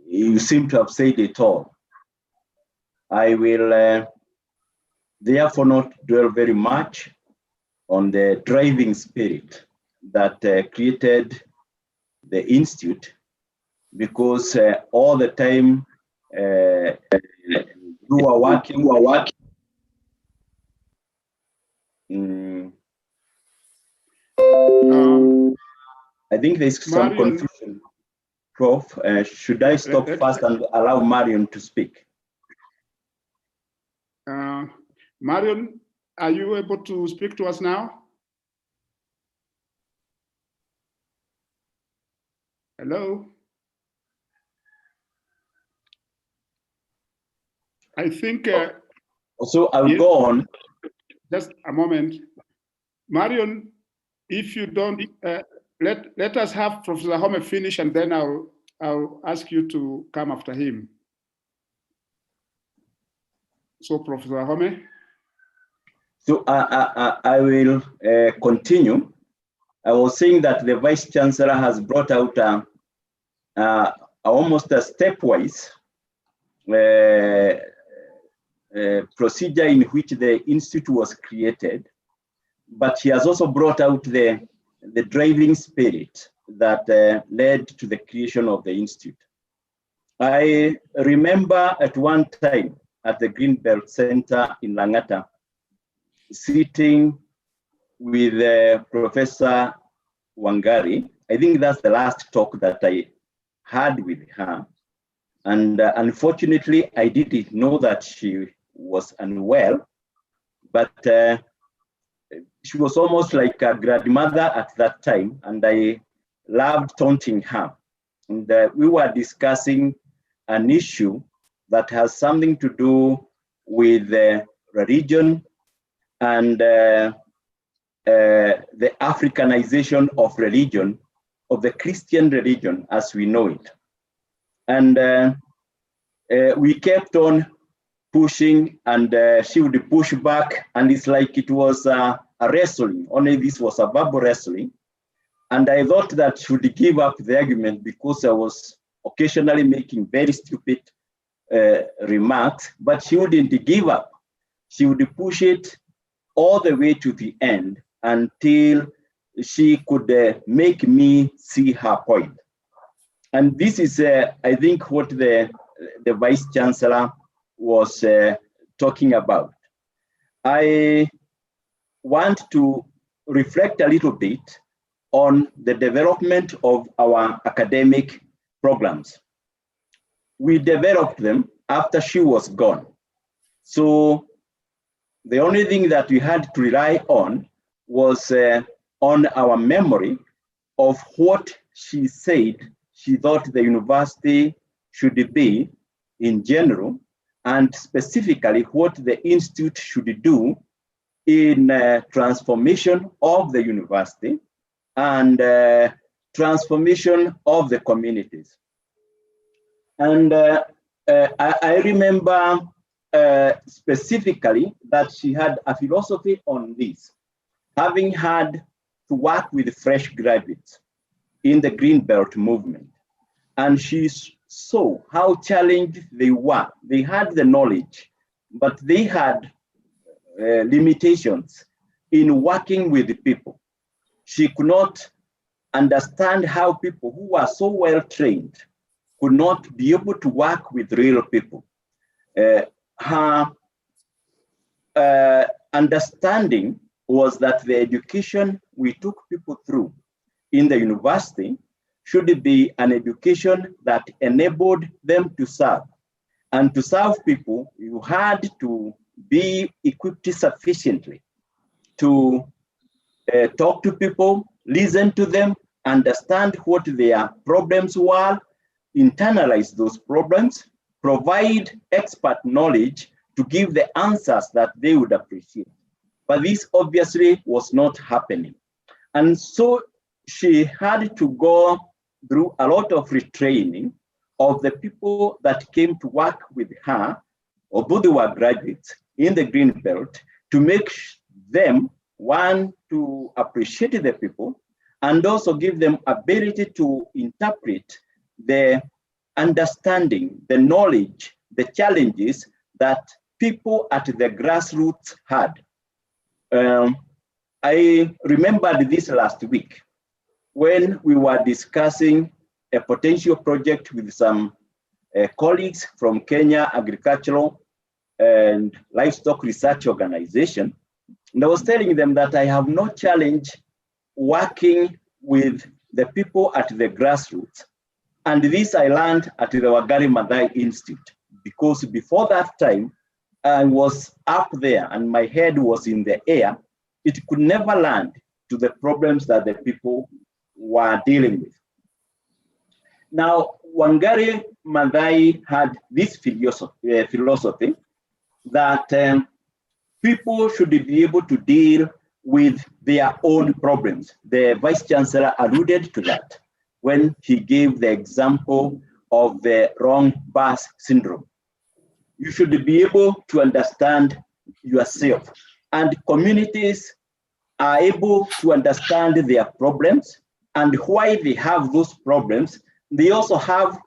You seem to have said it all. I will therefore not dwell very much on the driving spirit that created the Institute, because all the time you are working. I think there's some confusion. Prof, should I stop first and allow Marion to speak? Marion, are you able to speak to us now? Hello? I think... so I'll go on. Just a moment. Marion, if you don't, let us have Professor Home finish, and then I'll ask you to come after him. So, Professor Home. So I will continue. I was saying that the Vice Chancellor has brought out almost a stepwise procedure in which the institute was created, but he has also brought out the driving spirit that led to the creation of the institute. I remember at one time at the Greenbelt Center in Langata, sitting with Professor Wangari. I think that's the last talk that I had with her. And unfortunately, I didn't know that she was unwell, but she was almost like a grandmother at that time, and I loved taunting her. And we were discussing an issue that has something to do with religion and the Africanization of religion, of the Christian religion as we know it. And we kept on pushing, and she would push back, and it's like it was a wrestling, only this was a verbal wrestling. And I thought that she would give up the argument because I was occasionally making very stupid remarks, but she wouldn't give up. She would push it all the way to the end until she could make me see her point. And this is, I think, what the Vice Chancellor was talking about. I want to reflect a little bit on the development of our academic programs. We developed them after she was gone. So the only thing that we had to rely on was on our memory of what she said she thought the university should be in general, and specifically what the institute should do in transformation of the university and transformation of the communities. And I remember specifically that she had a philosophy on this, having had to work with fresh graduates in the Greenbelt movement. And she saw how challenged they were. They had the knowledge, but they had limitations in working with the people. She could not understand how people who were so well trained could not be able to work with real people. Her understanding was that the education we took people through in the university should be an education that enabled them to serve. And to serve people, you had to be equipped sufficiently to talk to people, listen to them, understand what their problems were, internalize those problems, provide expert knowledge to give the answers that they would appreciate. But this obviously was not happening. And so she had to go through a lot of retraining of the people that came to work with her, although they were graduates in the Greenbelt, to make them want to appreciate the people and also give them ability to interpret the understanding, the knowledge, the challenges that people at the grassroots had. I remembered this last week when we were discussing a potential project with some colleagues from Kenya Agricultural and Livestock Research Organization. And I was telling them that I have no challenge working with the people at the grassroots. And this I learned at the Wangari Maathai Institute, because before that time, I was up there and my head was in the air. It could never land to the problems that the people were dealing with. Now, Wangari Maathai had this philosophy that people should be able to deal with their own problems. The Vice Chancellor alluded to that when he gave the example of the wrong bus syndrome. You should be able to understand yourself, and communities are able to understand their problems and why they have those problems. They also have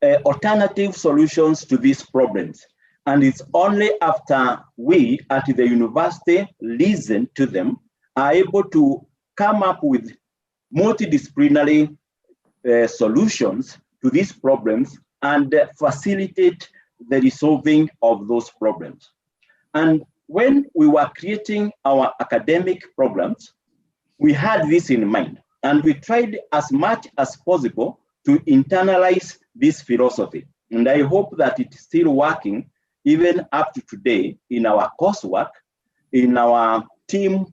alternative solutions to these problems. And it's only after we at the university listen to them, are able to come up with multidisciplinary solutions to these problems and facilitate the resolving of those problems. And when we were creating our academic programs, we had this in mind, and we tried as much as possible to internalize this philosophy. And I hope that it's still working even up to today in our coursework, in our team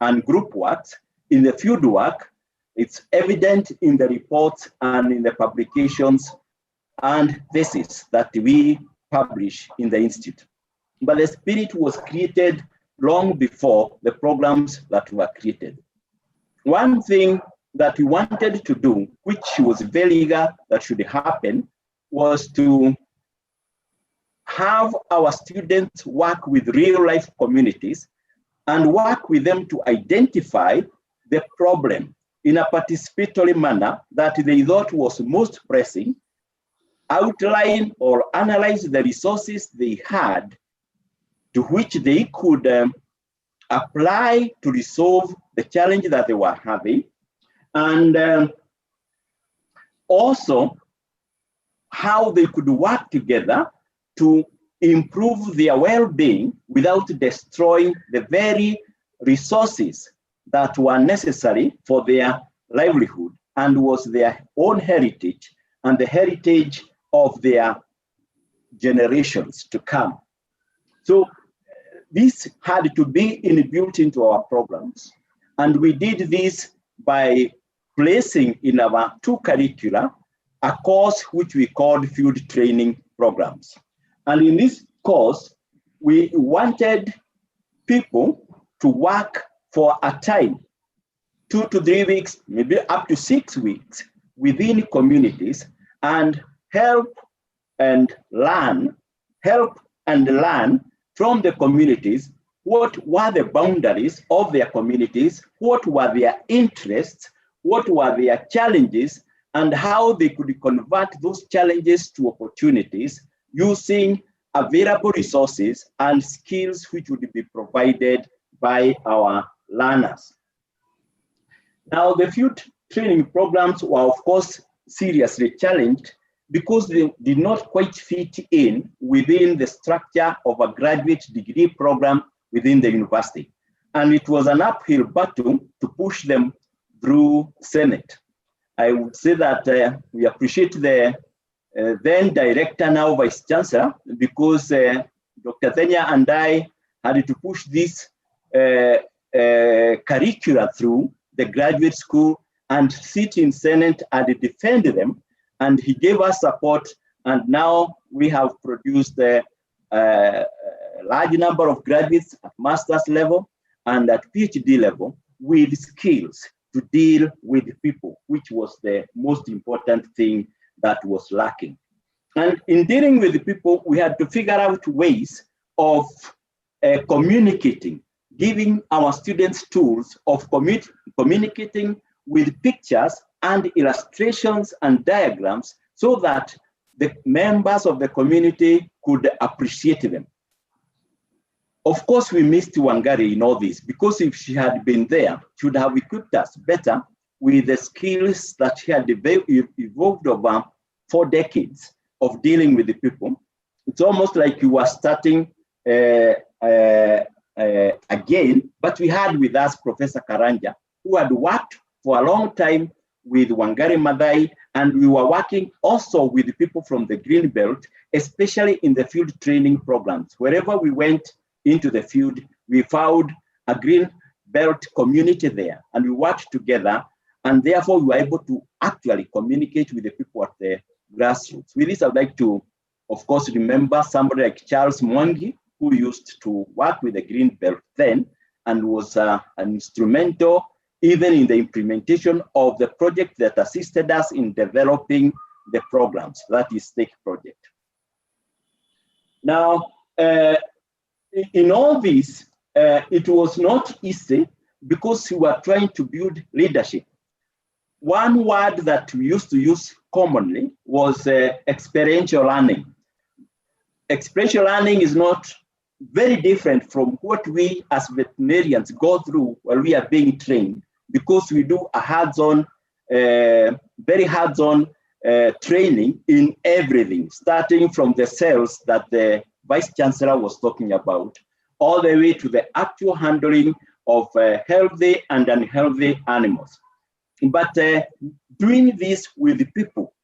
and group works, in the field work. It's evident in the reports and in the publications and theses that we publish in the Institute. But the spirit was created long before the programs that were created. One thing that we wanted to do, which was very eager that should happen, was to have our students work with real life communities and work with them to identify the problem in a participatory manner that they thought was most pressing, outline or analyze the resources they had to which they could apply to resolve the challenge that they were having, and also how they could work together to improve their well-being without destroying the very resources that were necessary for their livelihood and was their own heritage and the heritage of their generations to come. So this had to be inbuilt into our programs. And we did this by placing in our two curricula a course which we called field training programs. And in this course, we wanted people to work for a time, 2 to 3 weeks, maybe up to 6 weeks within communities, and help and learn from the communities what were the boundaries of their communities, what were their interests, what were their challenges, and how they could convert those challenges to opportunities using available resources and skills which would be provided by our learners. Now, the field training programs were, of course, seriously challenged because they did not quite fit in within the structure of a graduate degree program within the university. And it was an uphill battle to push them through Senate. I would say that we appreciate the then director, now Vice Chancellor, because Dr. Thenya and I had to push this curricula through the graduate school and sit in Senate and defend them. And he gave us support, and now we have produced a large number of graduates at master's level and at PhD level with skills to deal with people, which was the most important thing that was lacking. And in dealing with the people, we had to figure out ways of communicating, giving our students tools of communicating with pictures and illustrations and diagrams so that the members of the community could appreciate them. Of course, we missed Wangari in all this, because if she had been there, she would have equipped us better with the skills that she had evolved over 4 decades of dealing with the people. It's almost like you were starting again, but we had with us Professor Karanja, who had worked for a long time with Wangari Maathai, and we were working also with the people from the Green Belt, especially in the field training programs. Wherever we went into the field, we found a Green Belt community there, and we worked together And therefore, we were able to actually communicate with the people at the grassroots. With this, I'd like to, of course, remember somebody like Charles Mwangi, who used to work with the Green Belt then and was an instrumental even in the implementation of the project that assisted us in developing the programs, that is STAKE project. Now, in all this, it was not easy because we were trying to build leadership. One word that we used to use commonly was experiential learning. Experiential learning is not very different from what we as veterinarians go through while we are being trained, because we do a hands-on, very hands-on training in everything, starting from the cells that the Vice Chancellor was talking about, all the way to the actual handling of healthy and unhealthy animals. But doing this with people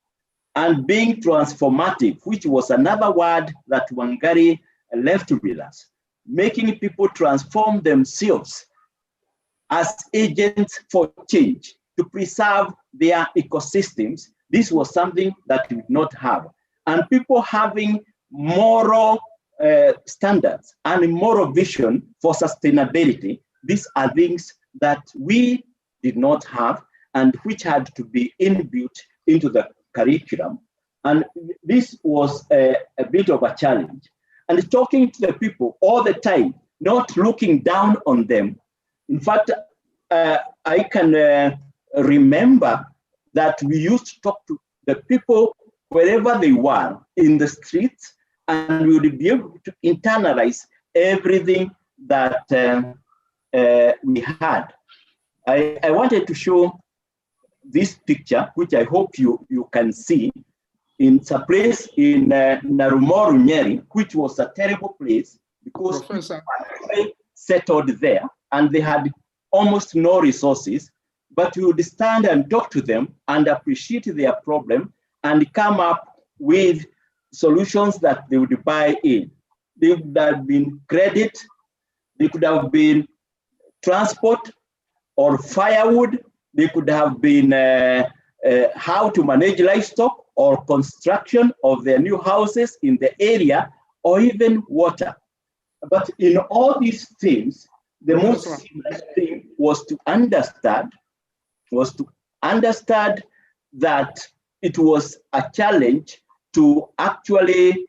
and being transformative, which was another word that Wangari left with us, making people transform themselves as agents for change to preserve their ecosystems. This was something that we did not have. And people having moral standards and moral vision for sustainability, these are things that we did not have and which had to be inbuilt into the curriculum. And this was a bit of a challenge. And talking to the people all the time, not looking down on them. In fact, I can remember that we used to talk to the people wherever they were in the streets, and we would be able to internalize everything that we had. I wanted to show this picture, which I hope you can see. In a place in Narumoru, Nyeri, which was a terrible place because Professor, people settled there and they had almost no resources, but we would stand and talk to them and appreciate their problem and come up with solutions that they would buy in. They would have been credit, they could have been transport or firewood, they could have been how to manage livestock or construction of their new houses in the area, or even water. But in all these things, the most serious thing was to understand that it was a challenge to actually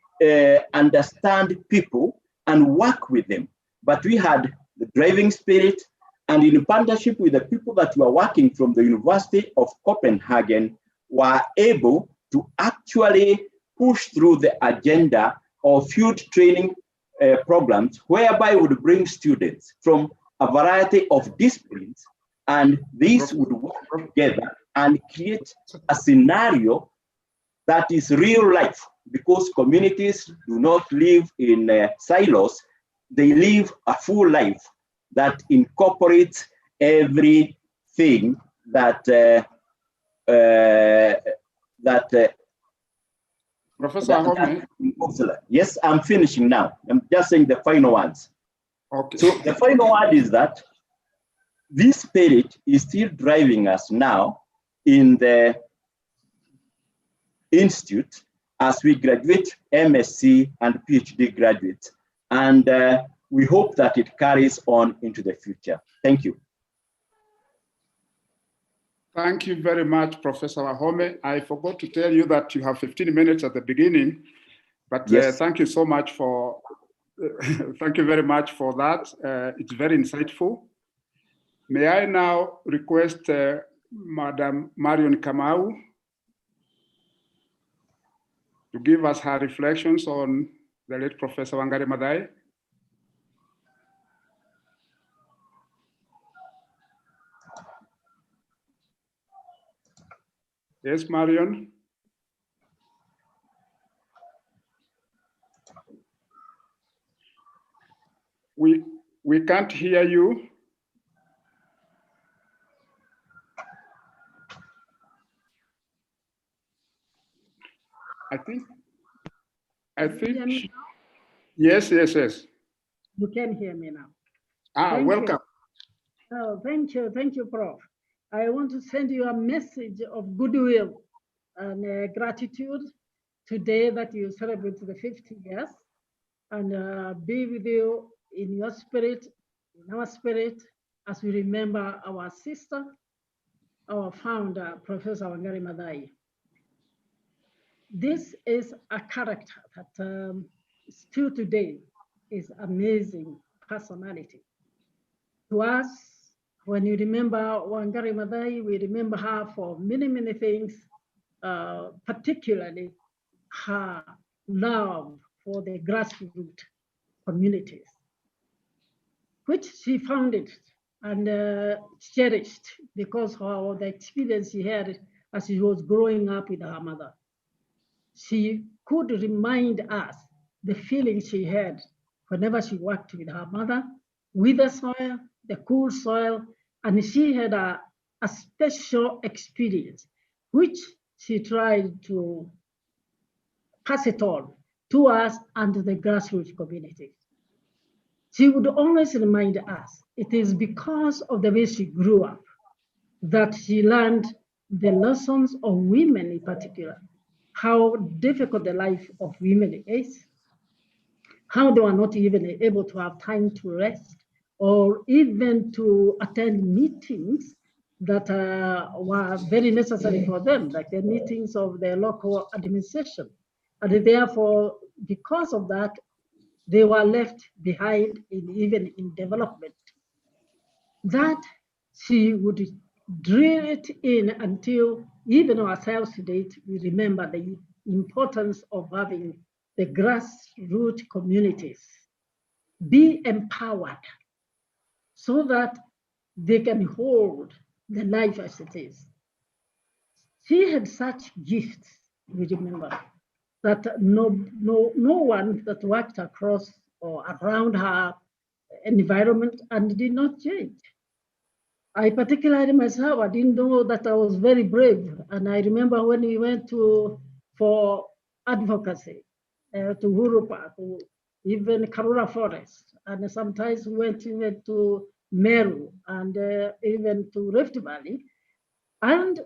understand people and work with them. But we had the driving spirit, and in partnership with the people that were working from the University of Copenhagen, were able to actually push through the agenda of field training programs, whereby we would bring students from a variety of disciplines, and these would work together and create a scenario that is real life, because communities do not live in silos, they live a full life that incorporates everything that Professor Home. Yes, I'm finishing now. I'm just saying the final ones. Okay. So the final one is that this spirit is still driving us now in the institute as we graduate MSc and PhD graduates. And we hope that it carries on into the future. Thank you. Thank you very much, Professor Wahome. I forgot to tell you that you have 15 minutes at the beginning, but yes. Thank you so much for, thank you very much for that. It's very insightful. May I now request Madam Marion Kamau to give us her reflections on the late Professor Wangari Maathai. Yes, Marion. We can't hear you. I think yes. You can hear me now. Welcome. Oh, thank you, Prof. I want to send you a message of goodwill and gratitude today that you celebrate the 50 years, and be with you in your spirit, in our spirit, as we remember our sister, our founder, Professor Wangari Maathai. This is a character that still today is amazing personality. To us, when you remember Wangari Maathai, we remember her for many, many things, particularly her love for the grassroots communities, which she founded and cherished because of the experience she had as she was growing up with her mother. She could remind us the feeling she had whenever she worked with her mother, with the soil, the cool soil, and she had a special experience, which she tried to pass it on to us and the grassroots community. She would always remind us it is because of the way she grew up that she learned the lessons of women in particular, how difficult the life of women is, how they were not even able to have time to rest or even to attend meetings that were very necessary for them, like the meetings of the local administration. And therefore, because of that, they were left behind even in development. That she would drill it in until even ourselves today, we remember the importance of having the grassroots communities be empowered so that they can hold the life as it is. She had such gifts, we remember, that no one that worked across or around her environment and did not change. I particularly myself, I didn't know that I was very brave. And I remember when we went for advocacy to Hurupa, to even Karura Forest, and sometimes we went even to Meru and even to Rift Valley. And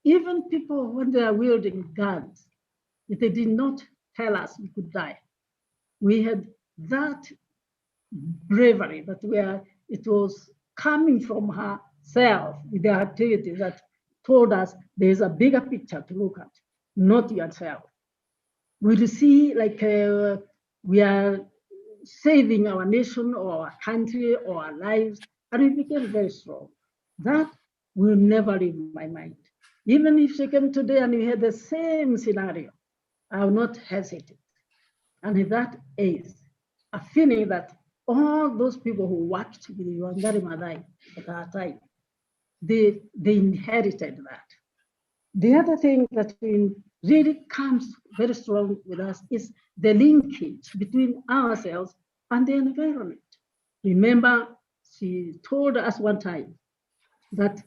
even people, when they are wielding guns, they did not tell us we could die. We had that bravery, but it was coming from herself with the activities that told us there's a bigger picture to look at, not yourself. We see like we are saving our nation or our country or our lives, and we became very strong. That will never leave my mind. Even if she came today and we had the same scenario, I will not hesitate. And that is a feeling that all those people who worked with Wangari Maathai at that time, they inherited that. The other thing that really comes very strong with us is the linkage between ourselves and the environment. Remember, she told us one time that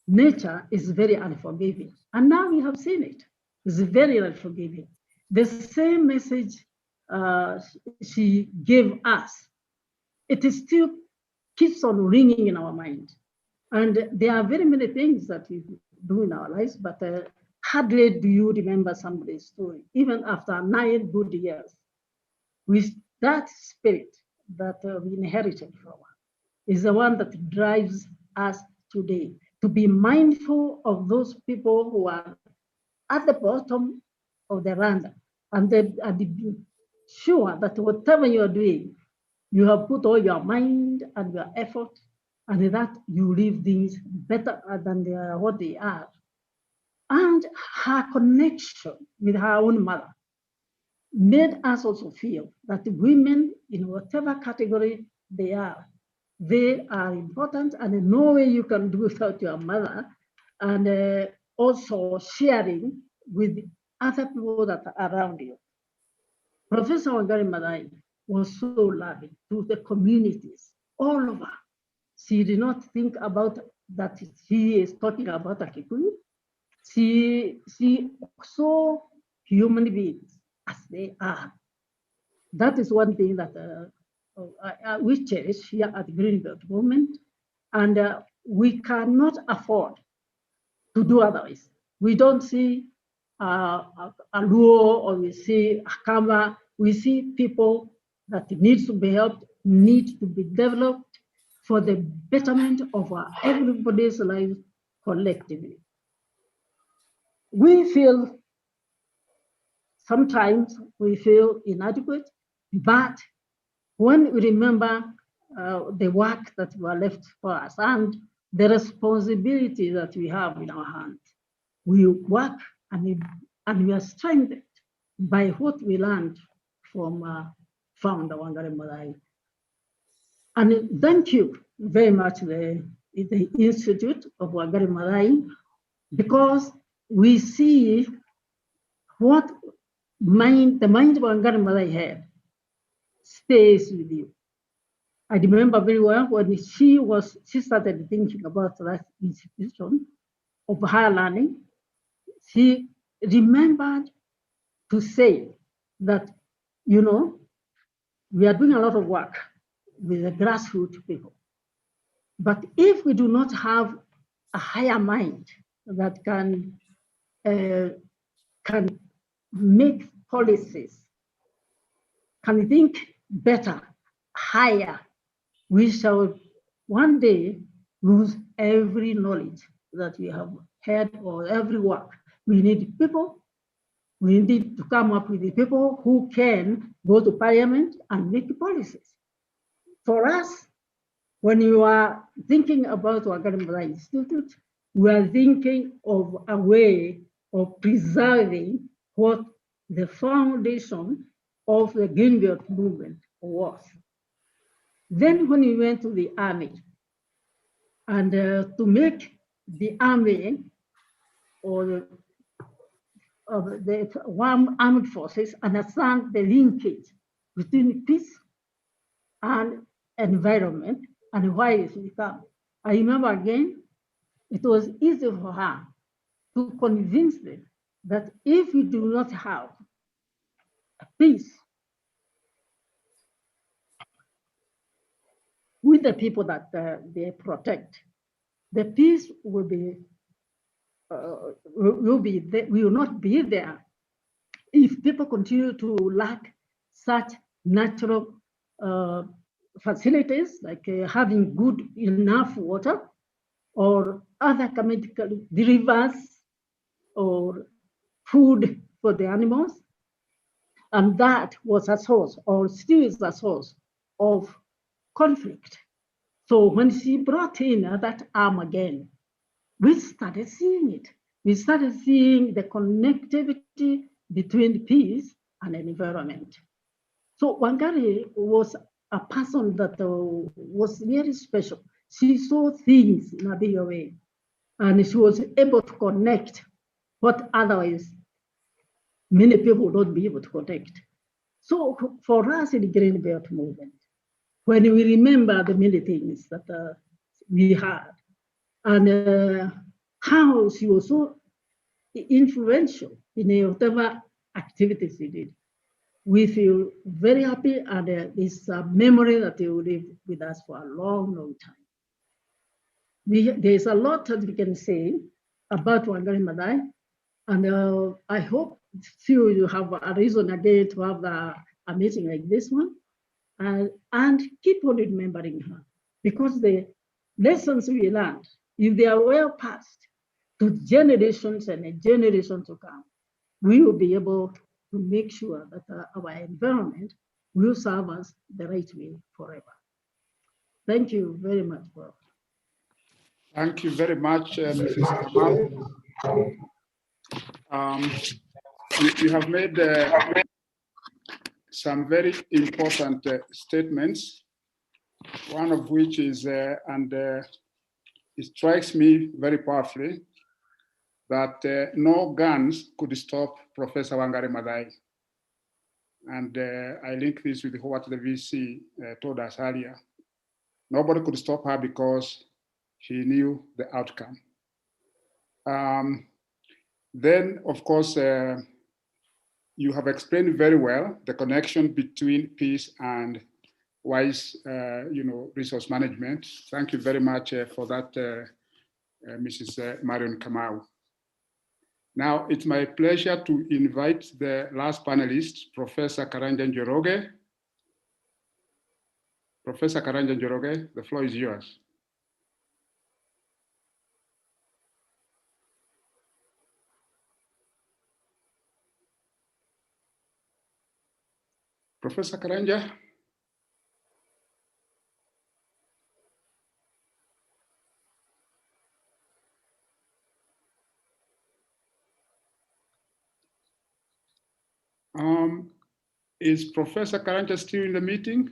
nature is very unforgiving. And now we have seen it. It's very unforgiving. The same message she gave us, it is still keeps on ringing in our mind. And there are very many things that we do in our lives, but hardly do you remember somebody's story, even after 9 good years. With that spirit that we inherited from her is the one that drives us today to be mindful of those people who are at the bottom of the run, and be sure that whatever you're doing, you have put all your mind and your effort, and that you leave things better than what they are. And her connection with her own mother made us also feel that women, in whatever category they are important, and no way you can do without your mother, and also sharing with other people that are around you. Professor Wangari Maathai was so loving to the communities all over. She did not think about that she is talking about a Kikuyu. She saw human beings as they are. That is one thing that we cherish here at Greenbelt Movement, and we cannot afford to do otherwise. We don't see a Luo or we see a Kama. We see people that need to be helped, need to be developed for the betterment of everybody's life collectively. We feel, sometimes we feel inadequate, but when we remember the work that were left for us and the responsibility that we have in our hands, we work and we are strengthened by what we learned from founder Wangari Maathai. And thank you very much, the Institute of Wangari Maathai, because we see what the mind of Wangari Maathai had stays with you. I remember very well when she started thinking about that institution of higher learning. She remembered to say that, you know, we are doing a lot of work with the grassroots people. But if we do not have a higher mind that can make policies, can think better, higher, we shall one day lose every knowledge that we have had or every work. We need people. We need to come up with the people who can go to parliament and make policies. For us, when you are thinking about Wangari Maathai Institute, we are thinking of a way of preserving what the foundation of the Green Belt movement was. Then when we went to the army, and to make the army or the armed forces understand the linkage between peace and environment and why it's become. I remember again, it was easy for her to convince them that if we do not have peace with the people that they protect, the peace will not be there if people continue to lack such natural facilities like having good enough water or other chemical rivers or food for the animals. And that was a source, or still is a source, of conflict. So when she brought in that arm again, we started seeing it. We started seeing the connectivity between peace and environment. So Wangari was a person that was very special. She saw things in a bigger way, and she was able to connect what otherwise many people would not be able to connect. So for us in the Green Belt movement, when we remember the many things that we had, and how she was so influential in whatever activities she did, we feel very happy, and it's a memory that will live with us for a long, long time. There's a lot that we can say about Wangari Maathai, and I hope still you have a reason again to have a meeting like this one, and keep on remembering her, because the lessons we learned, if they are well passed to generations and generations to come, we will be able to make sure that our environment will serve us the right way forever. Thank you very much, Prof. Thank you very much, Mrs. Kamal. You have made some very important statements, one of which is, and it strikes me very powerfully, that no guns could stop Professor Wangari Maathai. And I link this with what the VC told us earlier. Nobody could stop her because she knew the outcome. Then, of course, you have explained very well the connection between peace and wise, resource management. Thank you very much for that Mrs. Marion Kamau. Now, it's my pleasure to invite the last panelist, Professor Karanja Njoroge. Professor Karanja Njoroge, the floor is yours. Professor Karanja. Is Professor Karanja still in the meeting?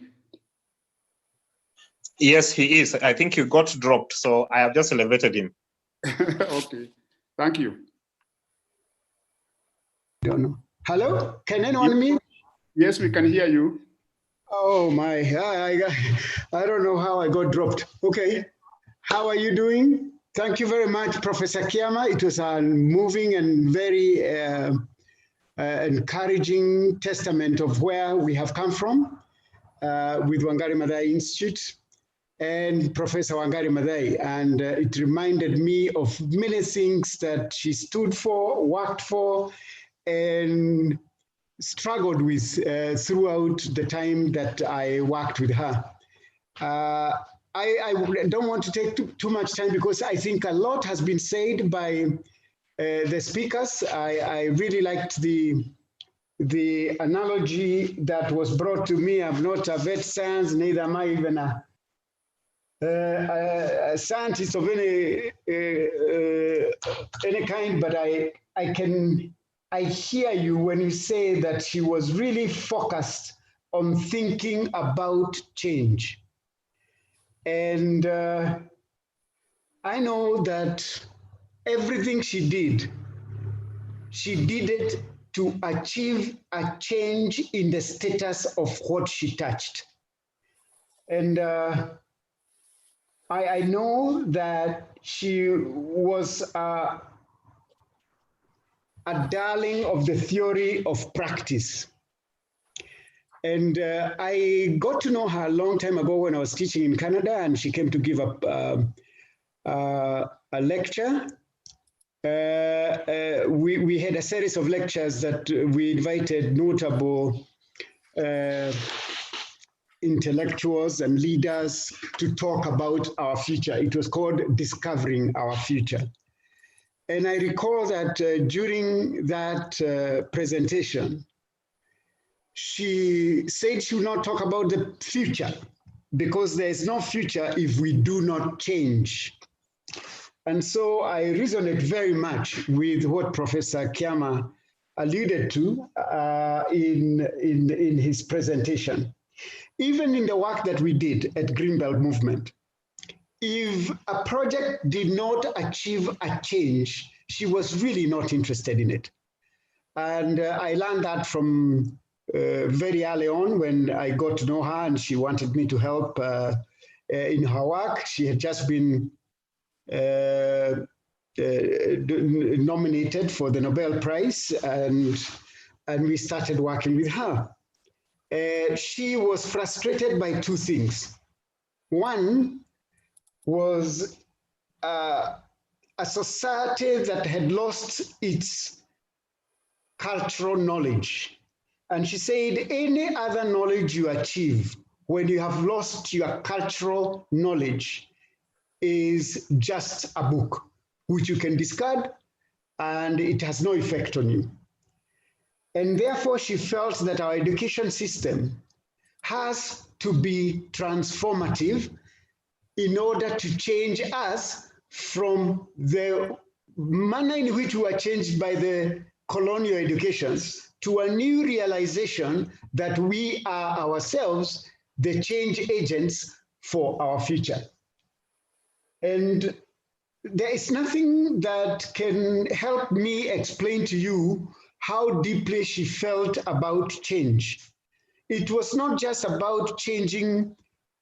Yes, he is. I think he got dropped, so I have just elevated him. Okay, thank you. Don't know. Hello, can anyone hear me? Yes, we can hear you. Oh my, I don't know how I got dropped. Okay, how are you doing? Thank you very much, Professor Kiama. It was a moving and very encouraging testament of where we have come from with Wangari Maathai Institute and Professor Wangari Maathai. And it reminded me of many things that she stood for, worked for, and struggled with throughout the time that I worked with her. I don't want to take too much time because I think a lot has been said by the speakers. I really liked the analogy that was brought to me. I'm not a vet science, neither am I even a scientist of any kind, but I hear you when you say that she was really focused on thinking about change. And I know that everything she did it to achieve a change in the status of what she touched. And I know that she was a darling of the theory of practice. And I got to know her a long time ago when I was teaching in Canada, and she came to give a lecture. We had a series of lectures that we invited notable intellectuals and leaders to talk about our future. It was called Discovering Our Future. And I recall that during that presentation, she said she would not talk about the future because there is no future if we do not change. And so I resonate very much with what Professor Kiama alluded to in his presentation. Even in the work that we did at Greenbelt Movement, if a project did not achieve a change, she was really not interested in it. And I learned that from very early on when I got to know her and she wanted me to help in her work. She had just been nominated for the Nobel Prize, and we started working with her. She was frustrated by two things. One was a society that had lost its cultural knowledge. And she said, any other knowledge you achieve when you have lost your cultural knowledge is just a book, which you can discard and it has no effect on you. And therefore, she felt that our education system has to be transformative in order to change us from the manner in which we were changed by the colonial educations to a new realization that we are ourselves the change agents for our future. And there is nothing that can help me explain to you how deeply she felt about change. It was not just about changing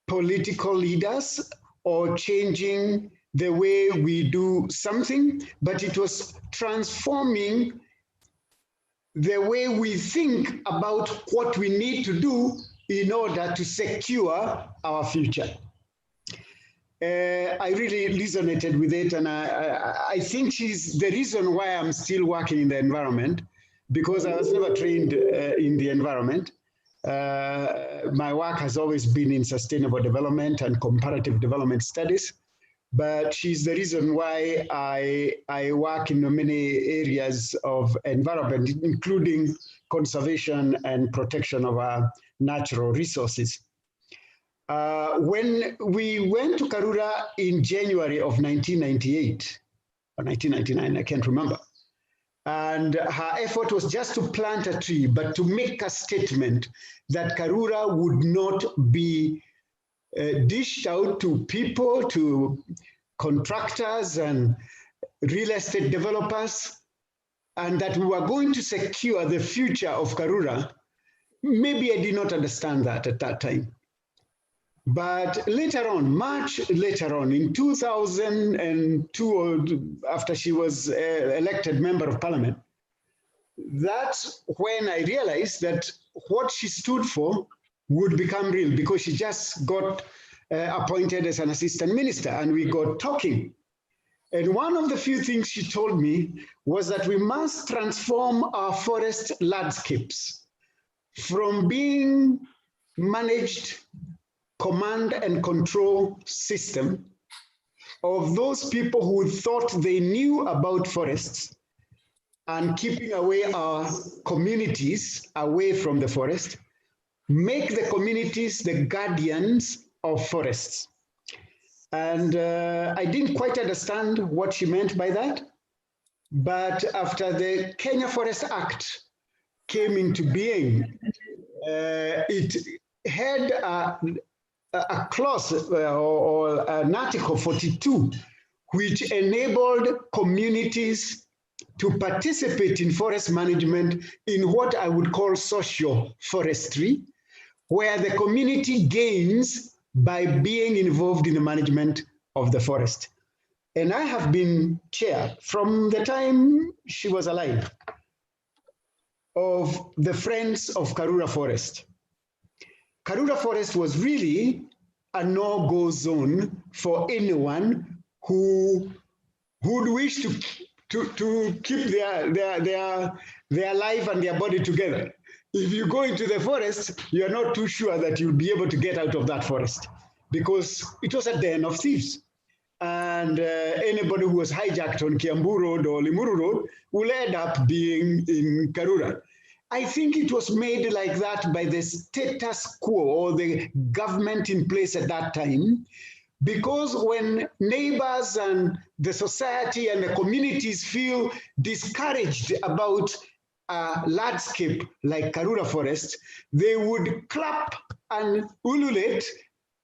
political leaders or changing the way we do something, but it was transforming the way we think about what we need to do in order to secure our future. I really resonated with it, and I think she's the reason why I'm still working in the environment, because I was never trained in the environment. My work has always been in sustainable development and comparative development studies, but she's the reason why I work in many areas of environment, including conservation and protection of our natural resources. When we went to Karura in January of 1998, or 1999, I can't remember, and her effort was just to plant a tree, but to make a statement that Karura would not be dished out to people, to contractors and real estate developers, and that we were going to secure the future of Karura. Maybe I did not understand that at that time. But later on, much later on, in 2002, after she was elected member of parliament, that's when I realized that what she stood for would become real, because she just got appointed as an assistant minister, and we got talking. And one of the few things she told me was that we must transform our forest landscapes from being managed command and control system of those people who thought they knew about forests and keeping away our communities away from the forest, make the communities the guardians of forests. And I didn't quite understand what she meant by that. But after the Kenya Forest Act came into being, it had a clause or an Article 42, which enabled communities to participate in forest management in what I would call social forestry, where the community gains by being involved in the management of the forest. And I have been chair from the time she was alive of the Friends of Karura Forest. Karura Forest was really a no-go zone for anyone who would wish to keep their life and their body together. If you go into the forest, you're not too sure that you'll be able to get out of that forest, because it was a den of thieves. And anybody who was hijacked on Kiambu Road or Limuru Road will end up being in Karura. I think it was made like that by the status quo or the government in place at that time, because when neighbors and the society and the communities feel discouraged about a landscape like Karura Forest, they would clap and ululate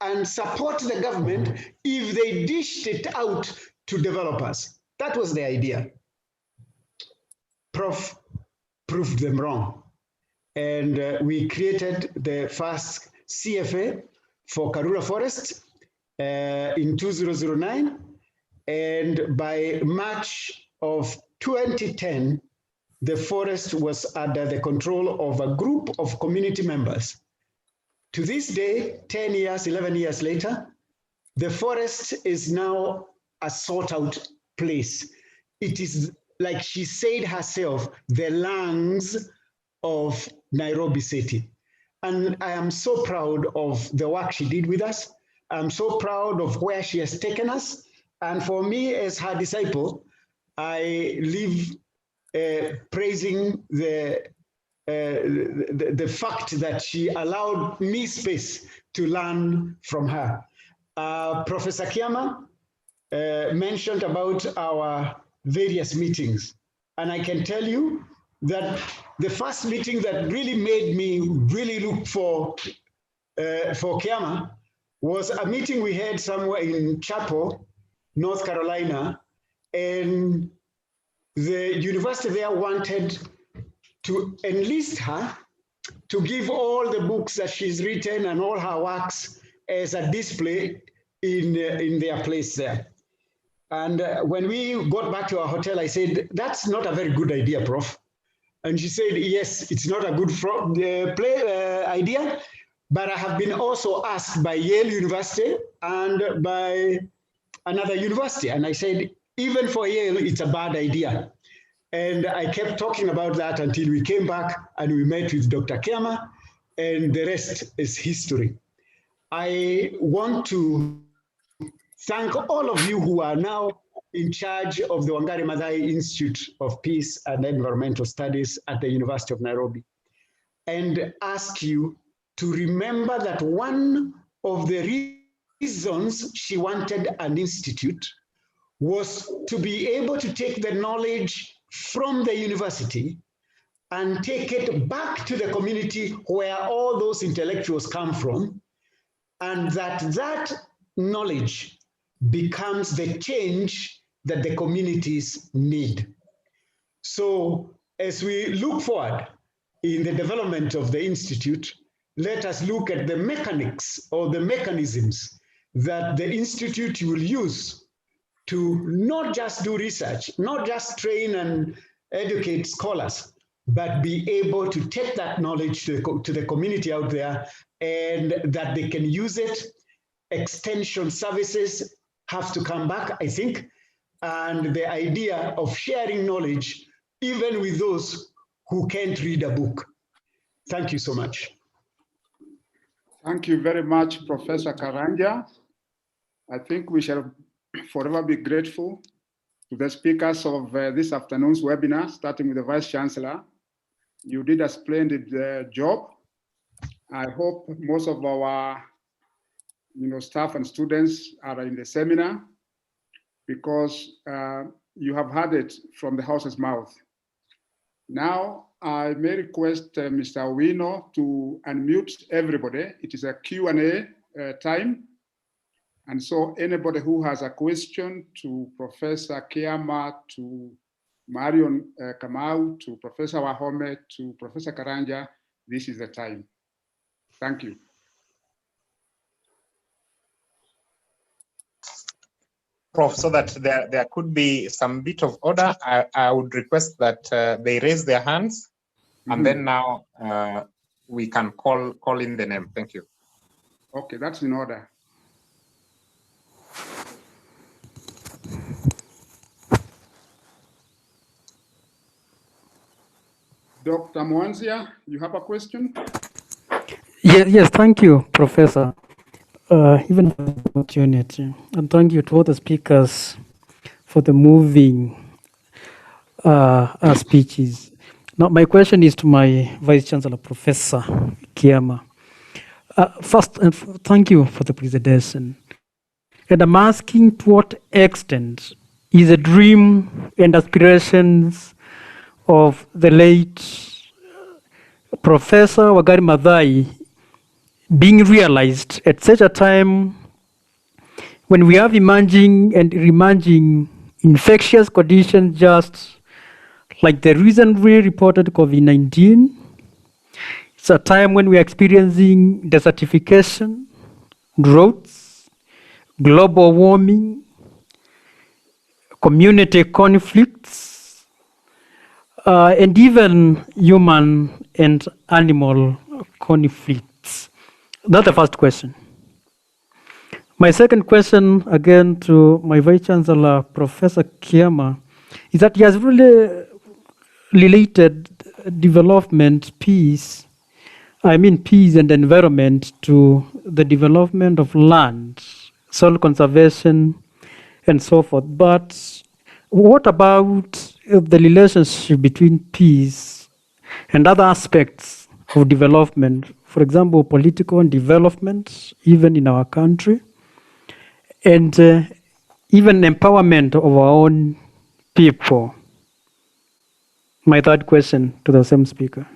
and support the government if they dished it out to developers. That was the idea. Prof proved them wrong. And we created the first CFA for Karura Forest in 2009. And by March of 2010, the forest was under the control of a group of community members. To this day, 10 years, 11 years later, the forest is now a sought out place. It is, like she said herself, the lungs of Nairobi City. And I am so proud of the work she did with us. I'm so proud of where she has taken us. And for me, as her disciple, I live praising the fact that she allowed me space to learn from her. Professor Kiama mentioned about our various meetings. And I can tell you that the first meeting that really made me really look for Kiama was a meeting we had somewhere in Chapel, North Carolina, and the university there wanted to enlist her to give all the books that she's written and all her works as a display in their place there. And when we got back to our hotel, I said, that's not a very good idea, Prof. And she said, yes, it's not a good idea, but I have been also asked by Yale University and by another university. And I said, even for Yale, it's a bad idea. And I kept talking about that until we came back and we met with Dr. Kiama, and the rest is history. I want to thank all of you who are now in charge of the Wangari Maathai Institute of Peace and Environmental Studies at the University of Nairobi, and ask you to remember that one of the reasons she wanted an institute was to be able to take the knowledge from the university and take it back to the community where all those intellectuals come from, and that knowledge becomes the change that the communities need. So as we look forward in the development of the Institute, let us look at the mechanics or the mechanisms that the Institute will use to not just do research, not just train and educate scholars, but be able to take that knowledge to the community out there, and that they can use it. Extension services have to come back, I think, and the idea of sharing knowledge, even with those who can't read a book. Thank you so much. Thank you very much, Professor Karanja. I think we shall forever be grateful to the speakers of this afternoon's webinar, starting with the Vice Chancellor. You did a splendid job. I hope most of our staff and students are in the seminar, because you have heard it from the horse's mouth. Now, I may request Mr. Owino to unmute everybody. It is a Q&A time. And so anybody who has a question to Professor Kiama, to Marion Kamau, to Professor Wahome, to Professor Karanja, this is the time. Thank you. Prof, so that there could be some bit of order, I would request that they raise their hands, and then now we can call in the name. Thank you. Okay, that's in order. Dr. Mwanzia, you have a question? Yes, thank you, Professor, even for the opportunity. And thank you to all the speakers for the moving speeches. Now, my question is to my Vice Chancellor, Professor Kiama. First, thank you for the presentation. And I'm asking, to what extent is a dream and aspirations of the late Professor Wangari Maathai being realized at such a time when we have emerging and reemerging infectious conditions, just like the recently reported COVID-19? It's a time when we are experiencing desertification, droughts, global warming, community conflicts, and even human and animal conflicts. That's the first question. My second question, again, to my Vice Chancellor, Professor Kiama, is that he has really related development, peace and environment to the development of land, soil conservation, and so forth. But what about the relationship between peace and other aspects of development? For example, political and development, even in our country, and even empowerment of our own people. My third question to the same speaker.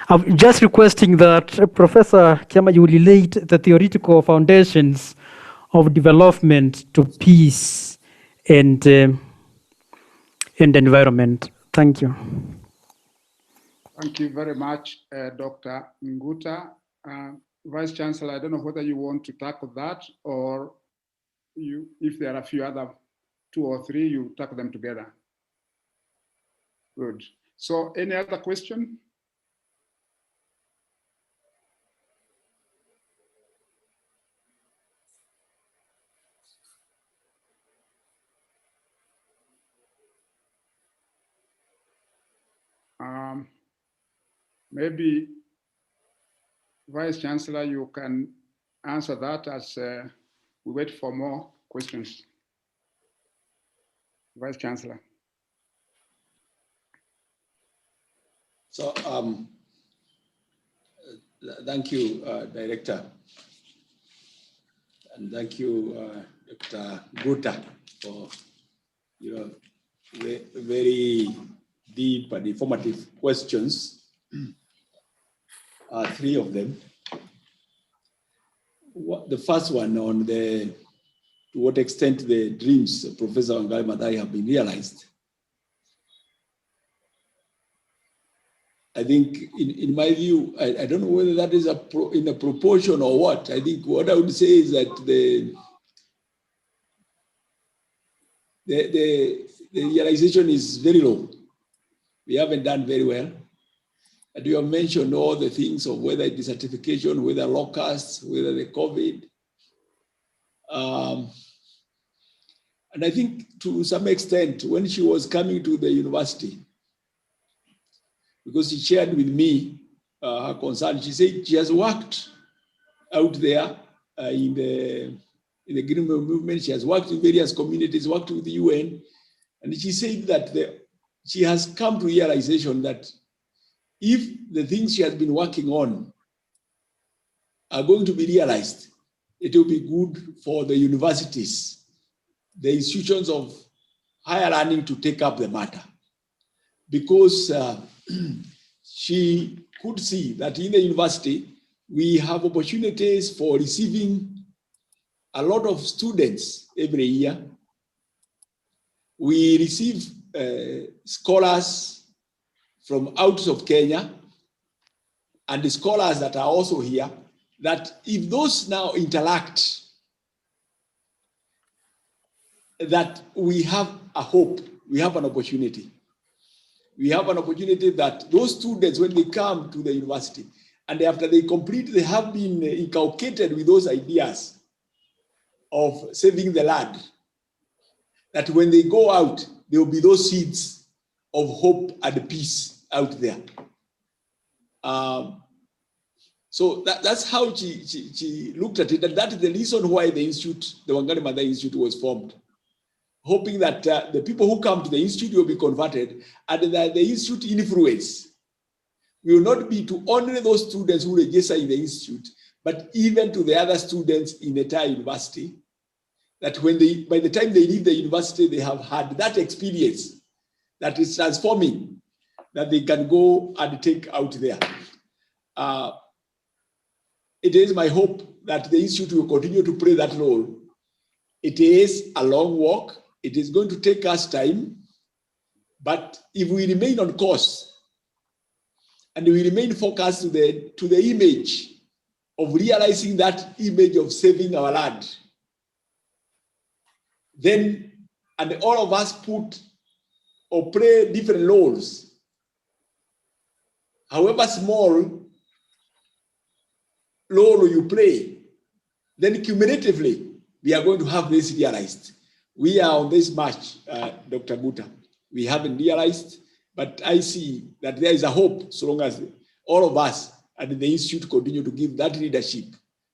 I'm just requesting that Professor Kiama, you relate the theoretical foundations of development to peace and environment. Thank you. Thank you very much, Dr. Nguta. Vice Chancellor, I don't know whether you want to tackle that, or if there are a few other 2 or 3, you tackle them together. Good. So any other question? Maybe, Vice Chancellor, you can answer that as we wait for more questions. Vice Chancellor. So, thank you, Director. And thank you, Dr. Gita, for your very deep and informative questions. Three of them. The first one on to what extent the dreams of Professor Wangari Maathai have been realized. I think, in my view, I don't know whether that is in a proportion or what. I think what I would say is that the realization is very low. We haven't done very well. And you have mentioned all the things of whether it is certification, whether locusts, whether the COVID. And I think to some extent, when she was coming to the university, because she shared with me her concern, she said she has worked out there in the green movement. She has worked in various communities, worked with the UN, and she said that she has come to realization that if the things she has been working on are going to be realized, it will be good for the universities, the institutions of higher learning to take up the matter. Because she could see that in the university, we have opportunities for receiving a lot of students every year. We receive scholars from out of Kenya and the scholars that are also here, that if those now interact, that we have a hope, we have an opportunity. We have an opportunity that those students, when they come to the university, and after they complete, they have been inculcated with those ideas of saving the land, that when they go out, there will be those seeds of hope and peace out there. So that's how she looked at it, and that is the reason why the institute, the Wangari Maathai Institute, was formed, hoping that the people who come to the institute will be converted, and that the institute influence will not be to only those students who register in the institute, but even to the other students in the entire university, that when by the time they leave the university, they have had that experience that is transforming, that they can go and take out there. It is my hope that the institute will continue to play that role. It is a long walk. It is going to take us time, but if we remain on course and we remain focused to the image of realizing that image of saving our land, then, and all of us put or play different roles, however small role you play, then cumulatively, we are going to have this realized. We are on this march, Dr. Gita. We haven't realized, but I see that there is a hope so long as all of us and the institute continue to give that leadership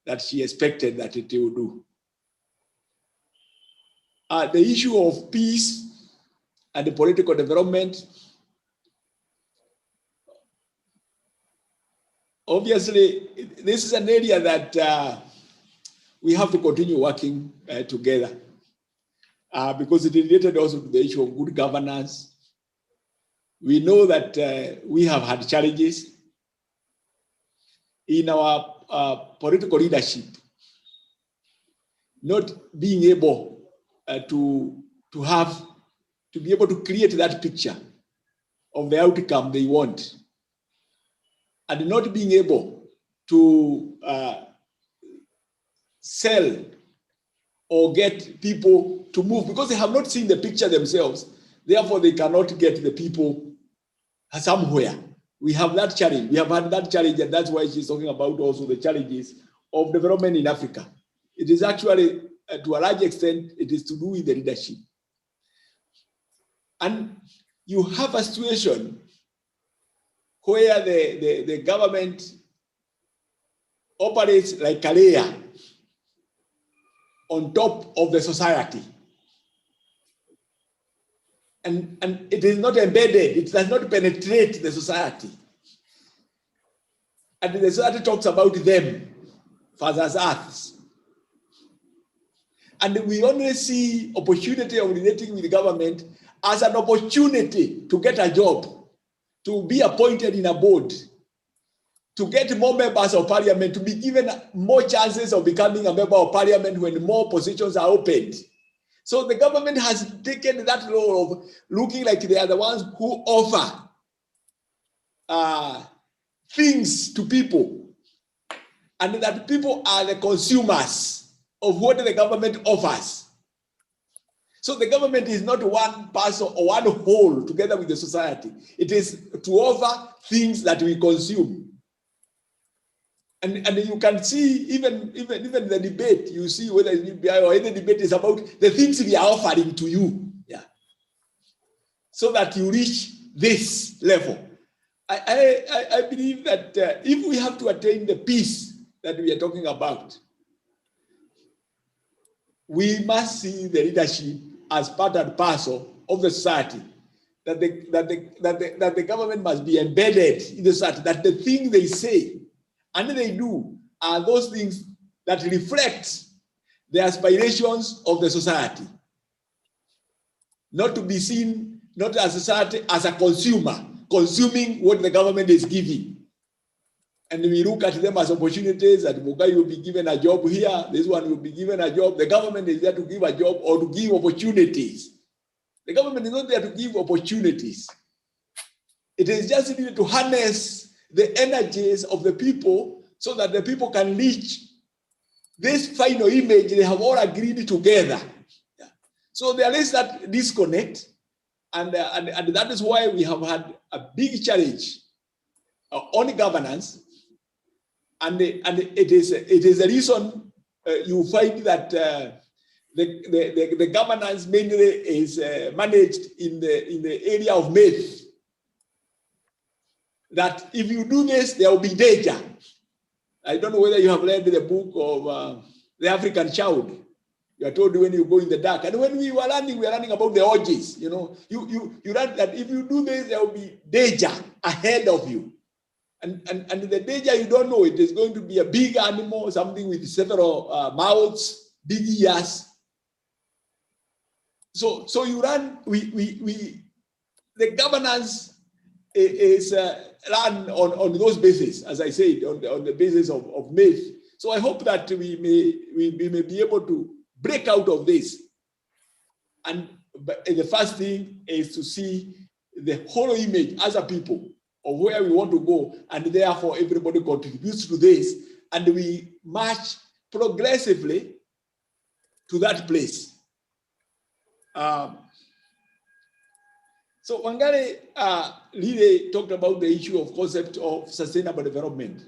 that she expected that it will do. The issue of peace and the political development, obviously, this is an area that we have to continue working together because it is related also to the issue of good governance. We know that we have had challenges in our political leadership, not being able to be able to create that picture of the outcome they want, and not being able to sell or get people to move because they have not seen the picture themselves. Therefore, they cannot get the people somewhere. We have that challenge. We have had that challenge, and that's why she's talking about also the challenges of development in Africa. It is actually, to a large extent, it is to do with the leadership. And you have a situation where the government operates like a layer on top of the society. And it is not embedded, it does not penetrate the society. And the society talks about them, Father's Earths. And we only see opportunity of relating with the government as an opportunity to get a job, to be appointed in a board, to get more members of parliament, to be given more chances of becoming a member of parliament when more positions are opened. So the government has taken that role of looking like they are the ones who offer things to people, and that people are the consumers of what the government offers. So the government is not one person or one whole together with the society. It is to offer things that we consume. And you can see even the debate, you see whether it's BBI or any debate is about the things we are offering to you, yeah, so that you reach this level. I believe that if we have to attain the peace that we are talking about, we must see the leadership as part and parcel of the society. That the government must be embedded in the society. That the thing they say and they do are those things that reflect the aspirations of the society. Not to be seen, not as a society, as a consumer, consuming what the government is giving. And we look at them as opportunities, that Mugai will be given a job here, this one will be given a job. The government is there to give a job or to give opportunities. The government is not there to give opportunities. It is just needed to harness the energies of the people so that the people can reach this final image they have all agreed together. Yeah. So there is that disconnect, and that is why we have had a big challenge on governance, and it is a reason you find that the governance mainly is managed in the area of myth. That if you do this, there will be danger. I don't know whether you have read the book of The African Child. You are told when you go in the dark. And when we were learning about the orgies. You know, you learn that if you do this, there will be danger ahead of you. And the danger you don't know, it is going to be a big animal, something with several mouths, big ears. So you run, the governance is run on those bases, as I said, on the basis of myth. So I hope that we may be able to break out of this. And the first thing is to see the whole image as a people of where we want to go, and therefore everybody contributes to this, and we march progressively to that place. So Wangari really talked about the issue of concept of sustainable development.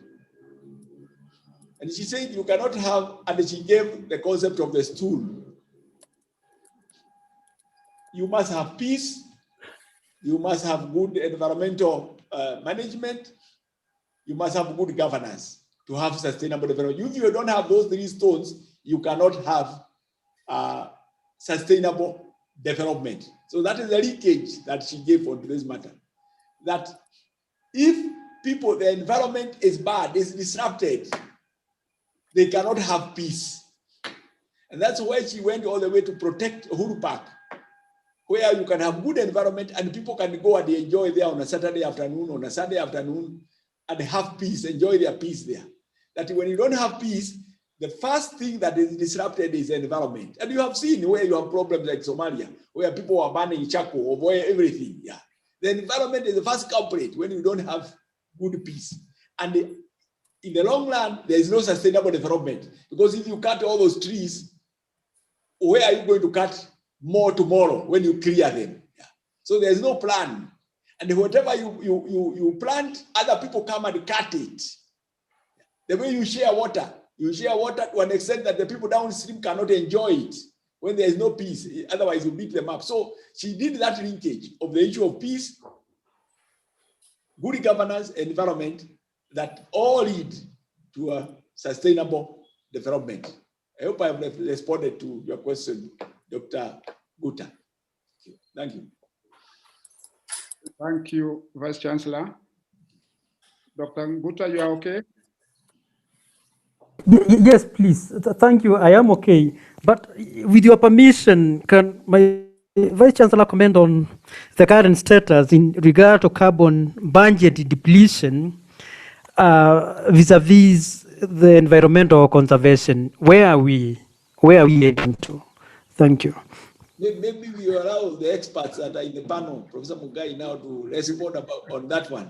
And she said you cannot have, and she gave the concept of the stool. You must have peace, you must have good environmental management, you must have good governance to have sustainable development. If you don't have those three stones, you cannot have sustainable development. So that is the leakage that she gave on today's matter. That if people, the environment is bad, is disrupted, they cannot have peace. And that's why she went all the way to protect Uhuru Park, where you can have good environment and people can go and enjoy there on a Saturday afternoon, on a Sunday afternoon, and have peace, enjoy their peace there. That when you don't have peace, the first thing that is disrupted is the environment. And you have seen where you have problems like Somalia, where people are burning charcoal, or where everything, yeah. The environment is the first culprit when you don't have good peace. And in the long run, there is no sustainable development. Because if you cut all those trees, where are you going to cut more tomorrow when you clear them? Yeah. So there's no plan. And whatever you plant, other people come and cut it. The way you share water to an extent that the people downstream cannot enjoy it when there is no peace. Otherwise, you beat them up. So she did that linkage of the issue of peace, good governance and environment that all lead to a sustainable development. I hope I have responded to your question, Dr. Guta. Thank you. Thank you, Vice Chancellor. Dr. Guta, you are okay? Yes, please. Thank you. I am okay. But with your permission, can my Vice Chancellor comment on the current status in regard to carbon budget depletion vis-a-vis the environmental conservation? Where are we heading to? Thank you. Maybe we allow the experts that are in the panel, Professor Mugai, now to respond on that one.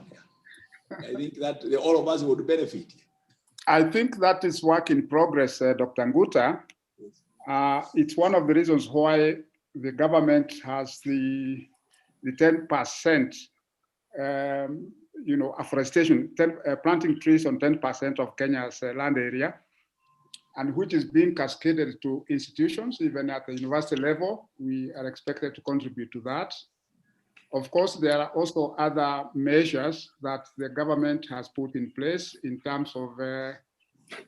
I think that all of us would benefit. I think that is work in progress, Dr. Nguta. It's one of the reasons why the government has the 10%, afforestation, planting trees on 10% of Kenya's land area, and which is being cascaded to institutions, even at the university level. We are expected to contribute to that. Of course, there are also other measures that the government has put in place in terms of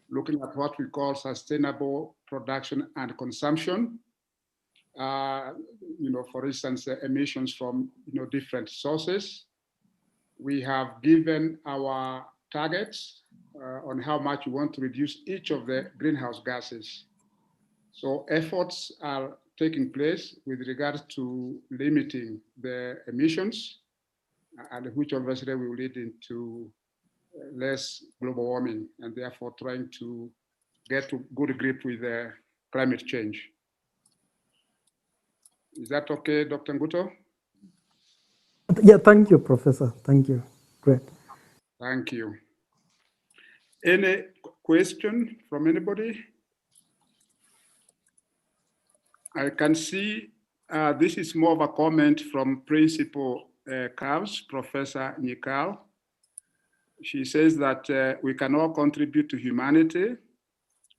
looking at what we call sustainable production and consumption. For instance, emissions from different sources. We have given our targets on how much we want to reduce each of the greenhouse gases. So efforts are taking place with regard to limiting the emissions, and which obviously will lead into less global warming, and therefore trying to get to good grip with climate change. Is that okay, Dr. Nguto? Yeah, thank you, Professor. Thank you. Great. Thank you. Any question from anybody? I can see this is more of a comment from Principal CAVS, Professor Nikal. She says that we can all contribute to humanity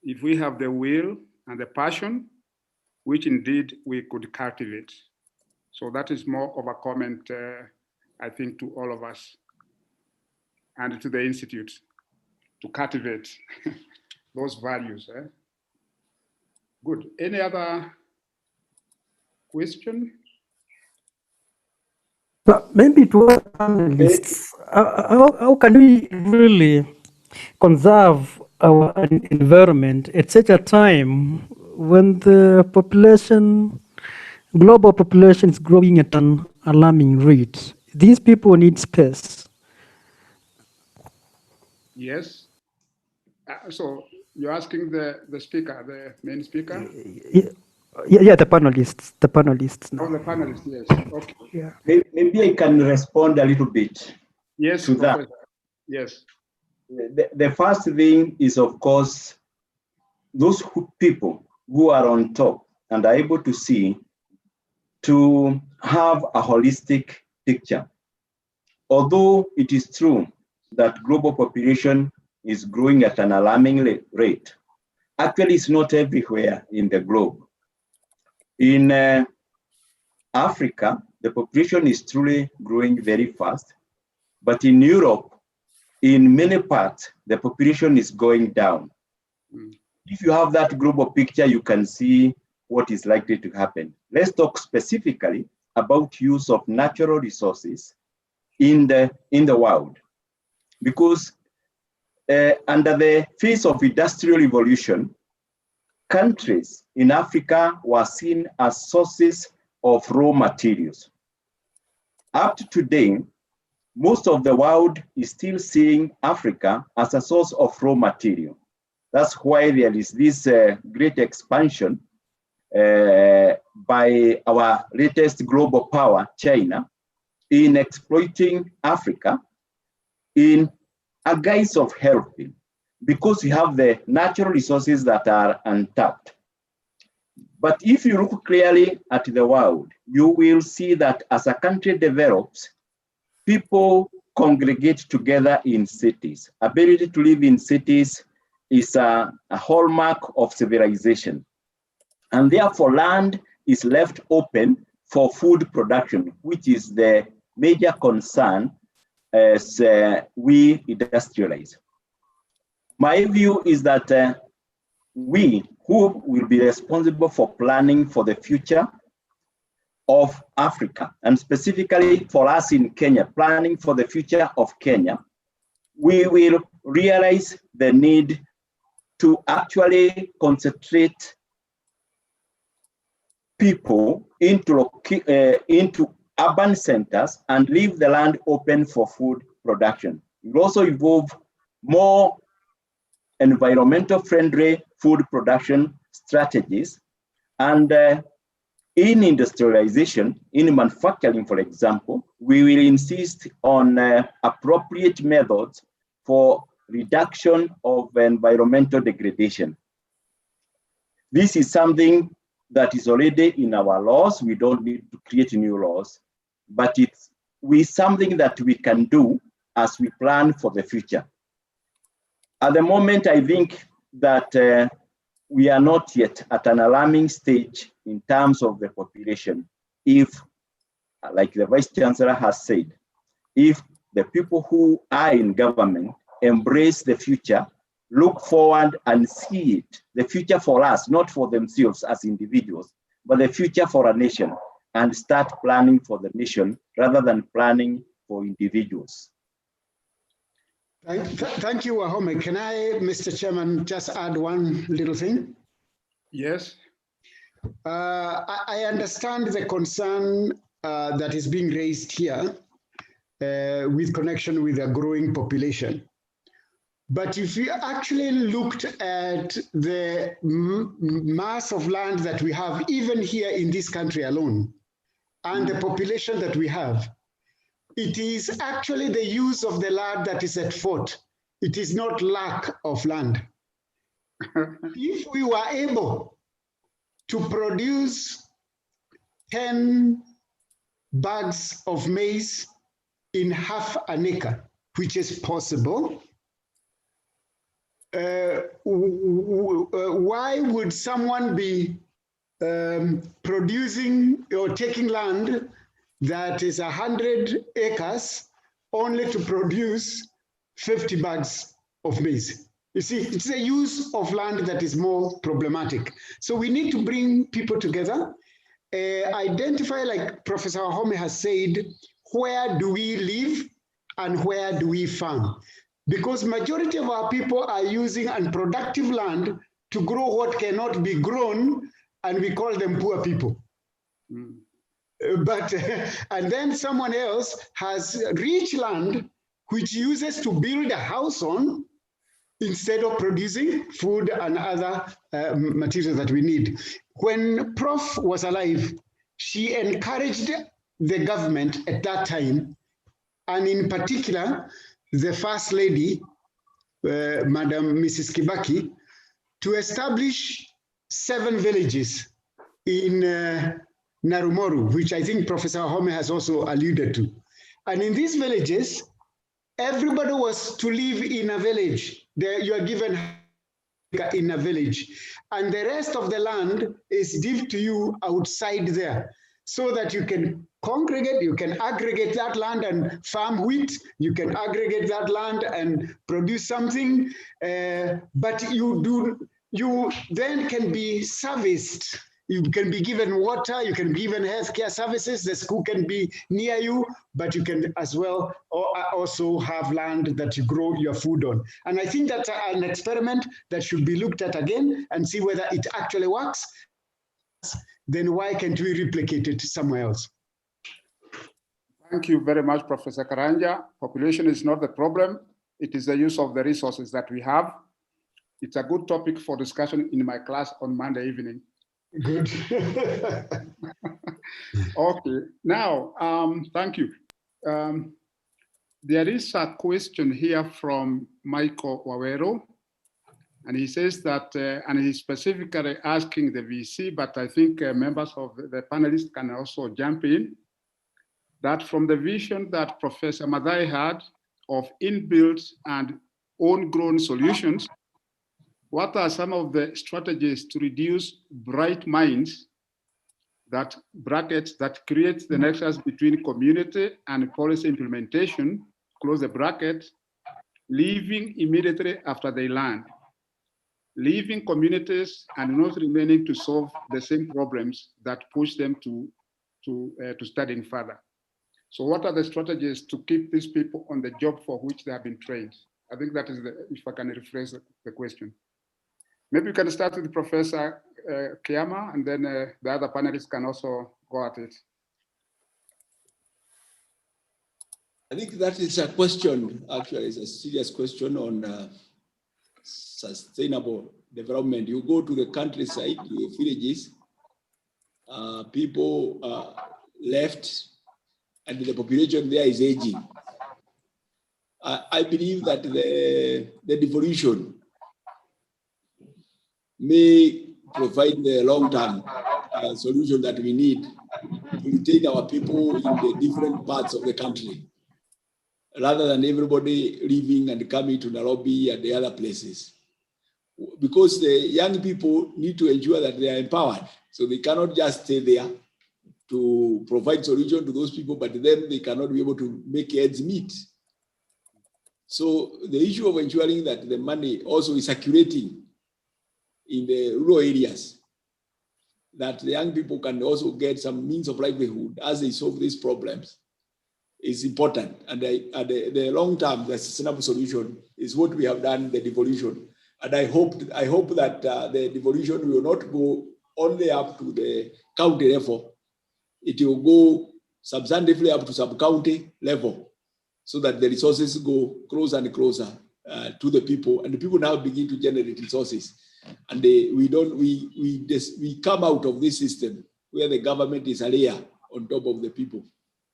if we have the will and the passion, which indeed we could cultivate. So that is more of a comment, I think, to all of us and to the Institute to cultivate those values. Good. Any other question? But maybe to our panelists, how can we really conserve our environment at such a time when the global population is growing at an alarming rate? These people need space. Yes. So you're asking the speaker, the main speaker? Yeah, the panelists now. Oh, the panelists, yes. Okay. Yeah. Maybe I can respond a little bit. Yes, to Professor. that. Yes. The first thing is, of course, those people who are on top and are able to see, to have a holistic picture. Although it is true that global population is growing at an alarming rate, actually it's not everywhere in the globe. In Africa, the population is truly growing very fast, but in Europe, in many parts, the population is going down. If you have that global picture, you can see what is likely to happen. Let's talk specifically about use of natural resources in the world, because under the phase of industrial revolution, countries in Africa were seen as sources of raw materials. Up to today, most of the world is still seeing Africa as a source of raw material. That's why there is this great expansion by our latest global power, China, in exploiting Africa in a guise of helping, because we have the natural resources that are untapped. But if you look clearly at the world, you will see that as a country develops, people congregate together in cities. Ability to live in cities is a hallmark of civilization. And therefore, land is left open for food production, which is the major concern as we industrialize. My view is that we who will be responsible for planning for the future of Africa, and specifically for us in Kenya, planning for the future of Kenya, we will realize the need to actually concentrate people into urban centers and leave the land open for food production. It will also involve more environmental friendly food production strategies. And in industrialization, in manufacturing, for example, we will insist on appropriate methods for reduction of environmental degradation. This is something that is already in our laws. We don't need to create new laws, but it's something that we can do as we plan for the future. At the moment, I think that we are not yet at an alarming stage in terms of the population. If, like the Vice Chancellor has said, if the people who are in government embrace the future, look forward and see it, the future for us, not for themselves as individuals, but the future for a nation, and start planning for the nation rather than planning for individuals. Thank you, Wahome. Can I, Mr. Chairman, just add one little thing? Yes. I understand the concern that is being raised here with connection with a growing population. But if you actually looked at the mass of land that we have, even here in this country alone, and the population that we have, it is actually the use of the land that is at fault. It is not lack of land. If we were able to produce 10 bags of maize in half an acre, which is possible, why would someone be producing or taking land that is 100 acres only to produce 50 bags of maize? You see, it's the use of land that is more problematic. So we need to bring people together, identify, like Professor Wahome has said, where do we live and where do we farm? Because majority of our people are using unproductive land to grow what cannot be grown, and we call them poor people. But and then someone else has rich land which uses to build a house on instead of producing food and other materials that we need. When Prof was alive, she encouraged the government at that time, and in particular, the First Lady, Madam Mrs. Kibaki, to establish 7 villages in Narumoru, which I think Professor Wahome has also alluded to. And in these villages, everybody was to live in a village. You are given in a village, and the rest of the land is given to you outside there, so that you can congregate, you can aggregate that land and farm wheat, you can aggregate that land and produce something, but you then can be serviced. You can be given water, you can be given healthcare services, the school can be near you, but you can as well also have land that you grow your food on. And I think that's an experiment that should be looked at again and see whether it actually works. Then why can't we replicate it somewhere else? Thank you very much, Professor Karanja. Population is not the problem. It is the use of the resources that we have. It's a good topic for discussion in my class on Monday evening. Good. Okay, now, thank you. There is a question here from Michael Wawero, and he says that, and he's specifically asking the VC, but I think members of the panelists can also jump in, that from the vision that Professor Maathai had of inbuilt and homegrown solutions, what are some of the strategies to reduce bright minds that creates the nexus between community and policy implementation close the bracket, leaving immediately after they land, leaving communities and not remaining to solve the same problems that push them to studying further. So what are the strategies to keep these people on the job for which they have been trained? I think that is if I can rephrase the question. Maybe we can start with Professor Kiama, and then the other panelists can also go at it. I think that is a question, actually, it's a serious question on sustainable development. You go to the countryside, the villages, people left, and the population there is aging. I believe that the devolution may provide the long-term solution that we need to retain our people in the different parts of the country, rather than everybody leaving and coming to Nairobi and the other places. Because the young people need to ensure that they are empowered. So they cannot just stay there to provide solution to those people, but then they cannot be able to make ends meet. So the issue of ensuring that the money also is circulating in the rural areas, that the young people can also get some means of livelihood as they solve these problems, is important. And the long term, the sustainable solution is what we have done, the devolution. And I hope that the devolution will not go only up to the county level. It will go substantively up to sub-county level, so that the resources go closer and closer to the people, and the people now begin to generate resources. And we come out of this system where the government is a layer on top of the people,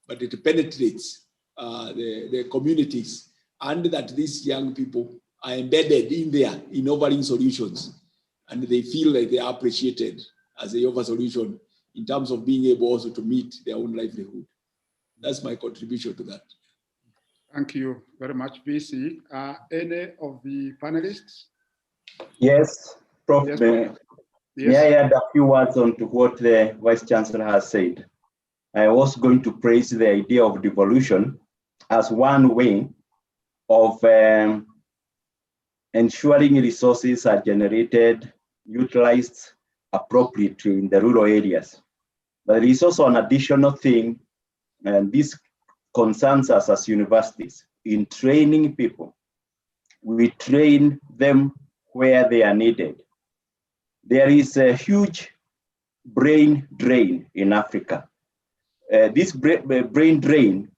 but it penetrates the communities, and that these young people are embedded in there in offering solutions, and they feel like they are appreciated as they offer solution in terms of being able also to meet their own livelihood. That's my contribution to that. Thank you very much, VC. Any of the panelists? Yes, Prof. Yes, May yes. I add a few words on to what the Vice Chancellor has said? I was going to praise the idea of devolution as one way of ensuring resources are generated, utilized appropriately in the rural areas. But there is also an additional thing, and this concerns us as universities, in training people. We train them where they are needed. There is a huge brain drain in Africa. This brain drain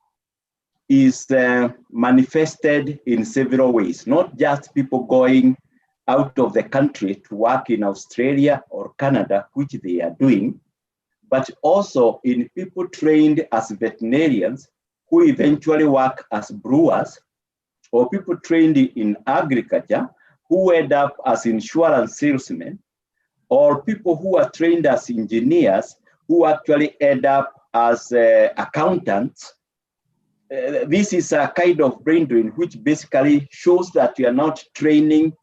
is manifested in several ways, not just people going out of the country to work in Australia or Canada, which they are doing, but also in people trained as veterinarians who eventually work as brewers, or people trained in agriculture who end up as insurance salesmen, or people who are trained as engineers who actually end up as accountants. This is a kind of brain drain which basically shows that you are not training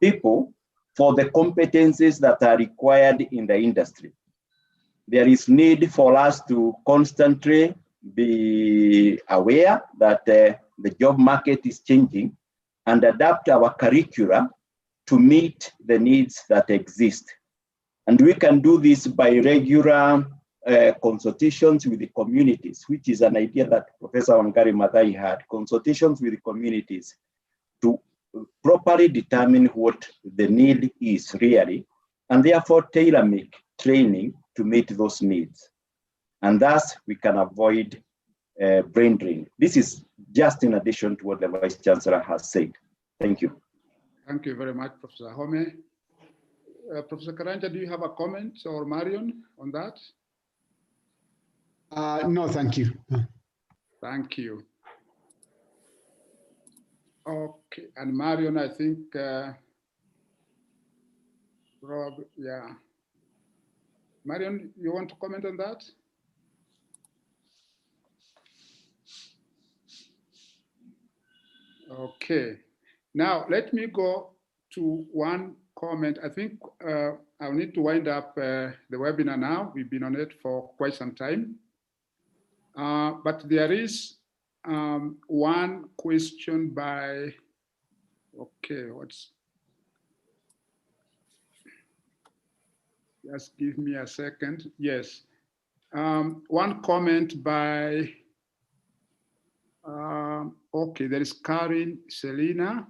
people for the competencies that are required in the industry. There is need for us to constantly be aware that the job market is changing and adapt our curricula to meet the needs that exist. And we can do this by regular consultations with the communities, which is an idea that Professor Wangari Maathai had, consultations with the communities to properly determine what the need is really, and therefore tailor-make training to meet those needs. And thus we can avoid brain drain. This is just in addition to what the Vice Chancellor has said. Thank you. Thank you very much, Professor Home. Professor Karanja, do you have a comment, or Marion, on that? No, thank you. Thank you. Okay, and Marion, I think, Rob, yeah. Marion, you want to comment on that? Okay, now let me go to one comment. I think I'll need to wind up the webinar now. We've been on it for quite some time. But there is one question by, okay, just give me a second. Yes. One comment by, okay, there is Karin Selina.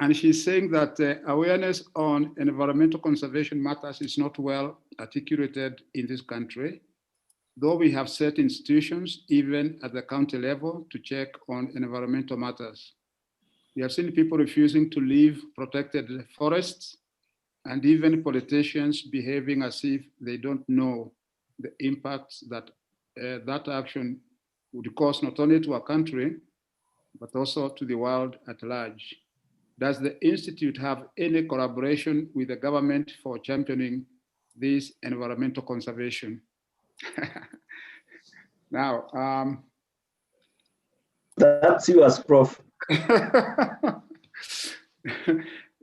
And she's saying that awareness on environmental conservation matters is not well articulated in this country, though we have set institutions, even at the county level, to check on environmental matters. We have seen people refusing to leave protected forests, and even politicians behaving as if they don't know the impacts that that action would cause not only to our country, but also to the world at large. Does the Institute have any collaboration with the government for championing this environmental conservation? Now, that's yours, Prof.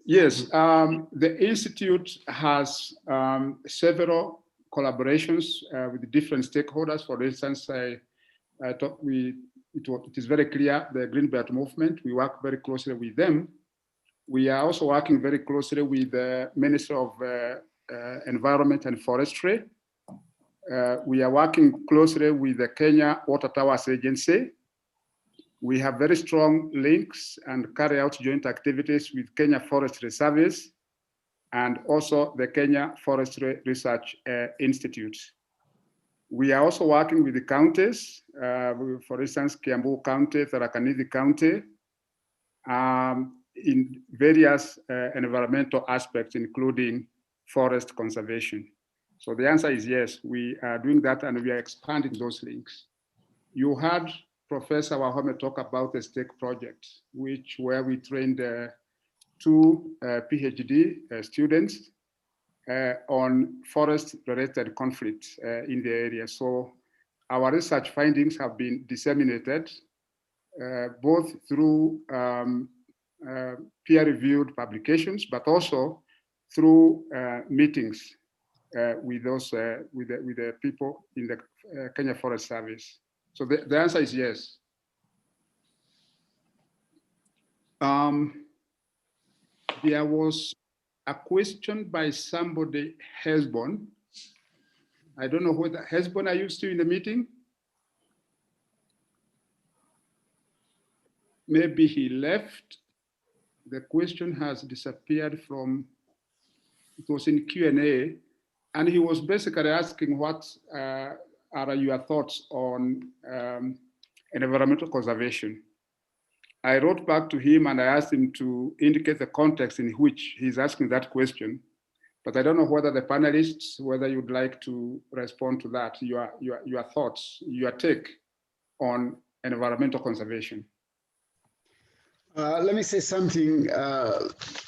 Yes, the Institute has several collaborations with different stakeholders. For instance, it is very clear, the Green Belt movement, we work very closely with them. We are also working very closely with the Minister of Environment and Forestry. We are working closely with the Kenya Water Towers Agency. We have very strong links and carry out joint activities with Kenya Forestry Service and also the Kenya Forestry Research Institute. We are also working with the counties, for instance, Kiambu County, Tharaka Nithi County, in various environmental aspects, including forest conservation. So the answer is yes, we are doing that and we are expanding those links. You heard Professor Wahome talk about the STAKE project, where we trained 2 PhD students on forest-related conflicts in the area. So our research findings have been disseminated both through peer-reviewed publications, but also through meetings with those with the people in the Kenya Forest Service. So the answer is yes. There was a question by somebody, Hesbon. I don't know whether Hesbon, are you still in the meeting? Maybe he left. The question has disappeared from, it was in Q&A, and he was basically asking what are your thoughts on environmental conservation. I wrote back to him and I asked him to indicate the context in which he's asking that question, but I don't know whether the panelists, whether you'd like to respond to that, your thoughts, your take on environmental conservation. Let me say something,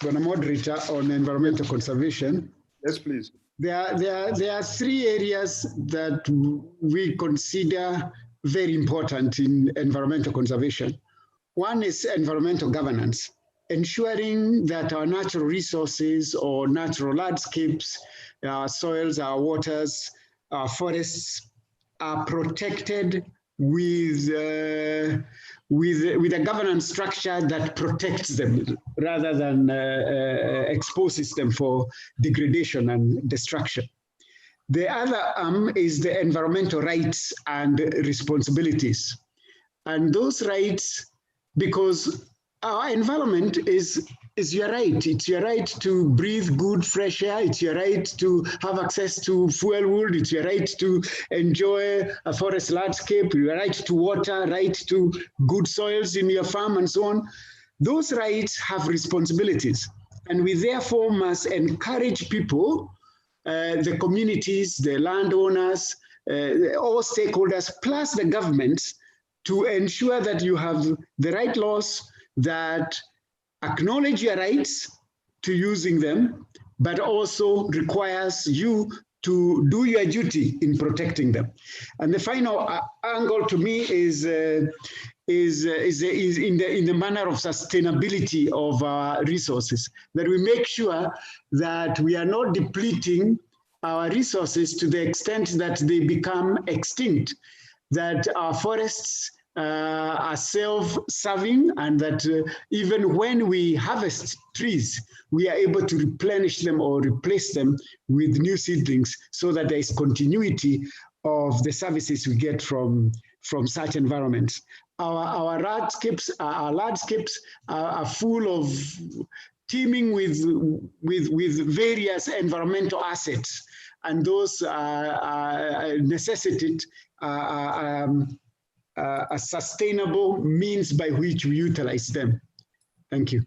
when a moderator, on environmental conservation. Yes, please. There are 3 areas that we consider very important in environmental conservation. One is environmental governance, ensuring that our natural resources or natural landscapes, our soils, our waters, our forests are protected with a governance structure that protects them rather than exposes them for degradation and destruction. The other arm is the environmental rights and responsibilities. And those rights, because our environment is your right. It's your right to breathe good, fresh air. It's your right to have access to fuel wood. It's your right to enjoy a forest landscape, your right to water, right to good soils in your farm and so on. Those rights have responsibilities. And we therefore must encourage people, the communities, the landowners, all stakeholders, plus the governments, to ensure that you have the right laws that acknowledge your rights to using them, but also requires you to do your duty in protecting them. And the final angle to me is in the manner of sustainability of our resources, that we make sure that we are not depleting our resources to the extent that they become extinct. that our forests are self-serving, and that even when we harvest trees, we are able to replenish them or replace them with new seedlings, so that there is continuity of the services we get from such environments. Our landscapes are full of teeming with various environmental assets, and those necessitate a sustainable means by which we utilize them. Thank you.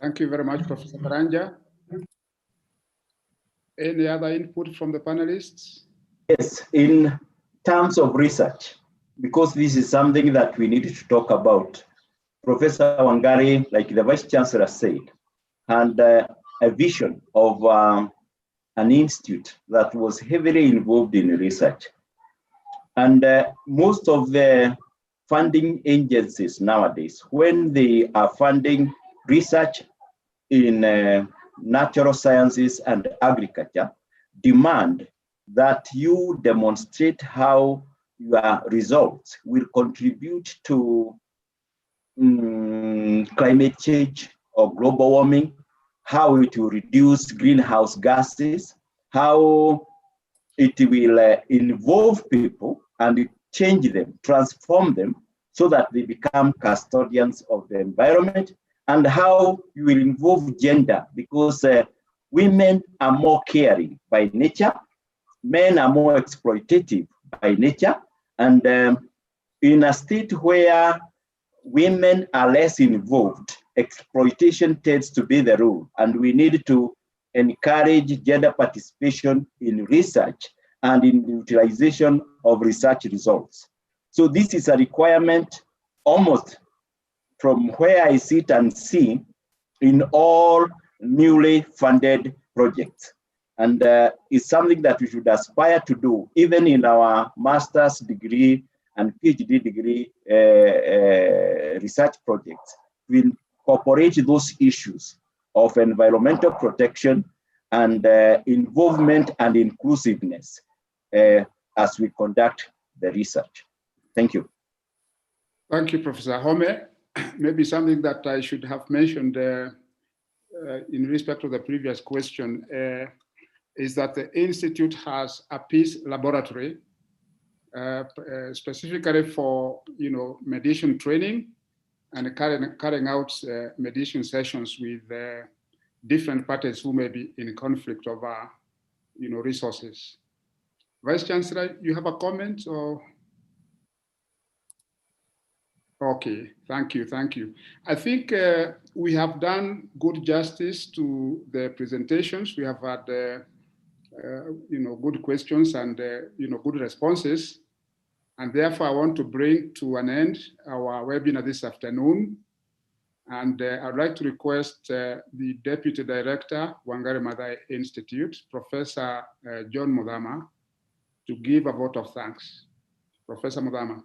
Thank you very much, Professor Karanja. Any other input from the panelists? Yes, in terms of research, because this is something that we need to talk about. Professor Wangari, like the Vice Chancellor said, had a vision of an institute that was heavily involved in research. And most of the funding agencies nowadays, when they are funding research in natural sciences and agriculture, demand that you demonstrate how your results will contribute to climate change or global warming, how it will reduce greenhouse gases, how it will involve people and change them, transform them, so that they become custodians of the environment, and how you will involve gender, because women are more caring by nature, men are more exploitative by nature, and in a state where women are less involved, exploitation tends to be the rule, and we need to encourage gender participation in research and in the utilization of research results. So this is a requirement almost from where I sit and see in all newly funded projects. And it's something that we should aspire to do, even in our master's degree and PhD degree research projects. We incorporate those issues of environmental protection and involvement and inclusiveness as we conduct the research. Thank you. Thank you, Professor Home. Maybe something that I should have mentioned in respect to the previous question is that the Institute has a peace laboratory specifically for mediation training and carrying out mediation sessions with different parties who may be in conflict over resources. Vice Chancellor, you have a comment or? Okay, thank you. I think we have done good justice to the presentations. We have had, good questions and good responses, and therefore I want to bring to an end our webinar this afternoon. And I'd like to request the Deputy Director, Wangari Maathai Institute, Professor John Muthama, to give a vote of thanks. Professor Muthama.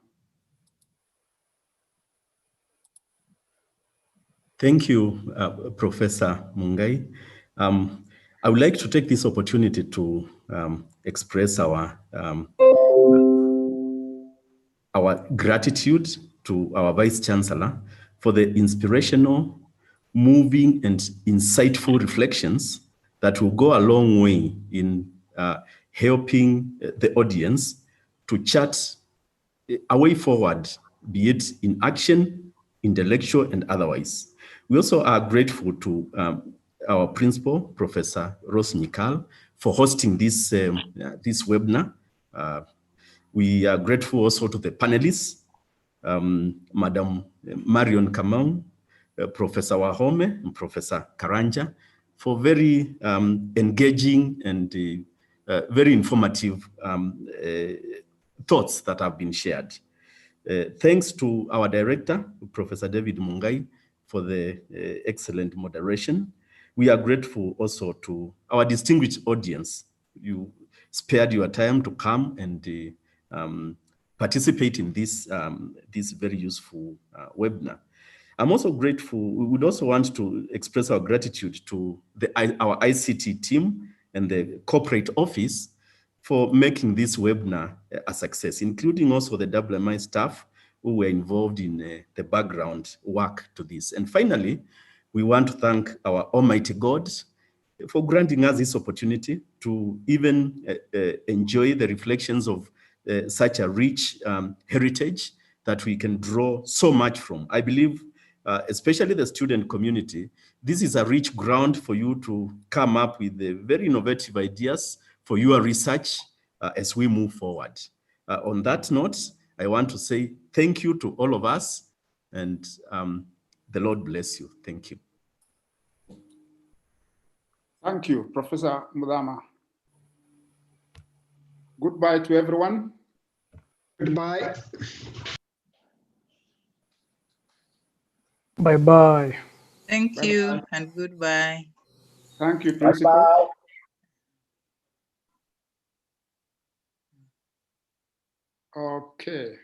Thank you, Professor Mungai. I would like to take this opportunity to express our gratitude to our Vice Chancellor for the inspirational, moving, and insightful reflections that will go a long way in helping the audience to chart a way forward, be it in action, intellectual, and otherwise. We also are grateful to our principal, Professor Rose Nyikal, for hosting this, this webinar. We are grateful also to the panelists, Madam Marion Kamau, Professor Wahome, and Professor Karanja, for very engaging and very informative thoughts that have been shared. Thanks to our director, Professor David Mungai, for the excellent moderation. We are grateful also to our distinguished audience. You spared your time to come and participate in this, this very useful webinar. I'm also grateful. We would also want to express our gratitude to our ICT team and the corporate office for making this webinar a success, including also the WMI staff who were involved in the background work to this. And finally, we want to thank our Almighty God for granting us this opportunity to even enjoy the reflections of such a rich heritage that we can draw so much from. I believe, especially the student community, this is a rich ground for you to come up with very innovative ideas for your research as we move forward. On that note, I want to say thank you to all of us, and the Lord bless you. Thank you. Thank you, Professor Mudama. Goodbye to everyone. Goodbye. Bye-bye. Thank Bye-bye. you and goodbye. Thank you, Principal. Bye-bye. Okay.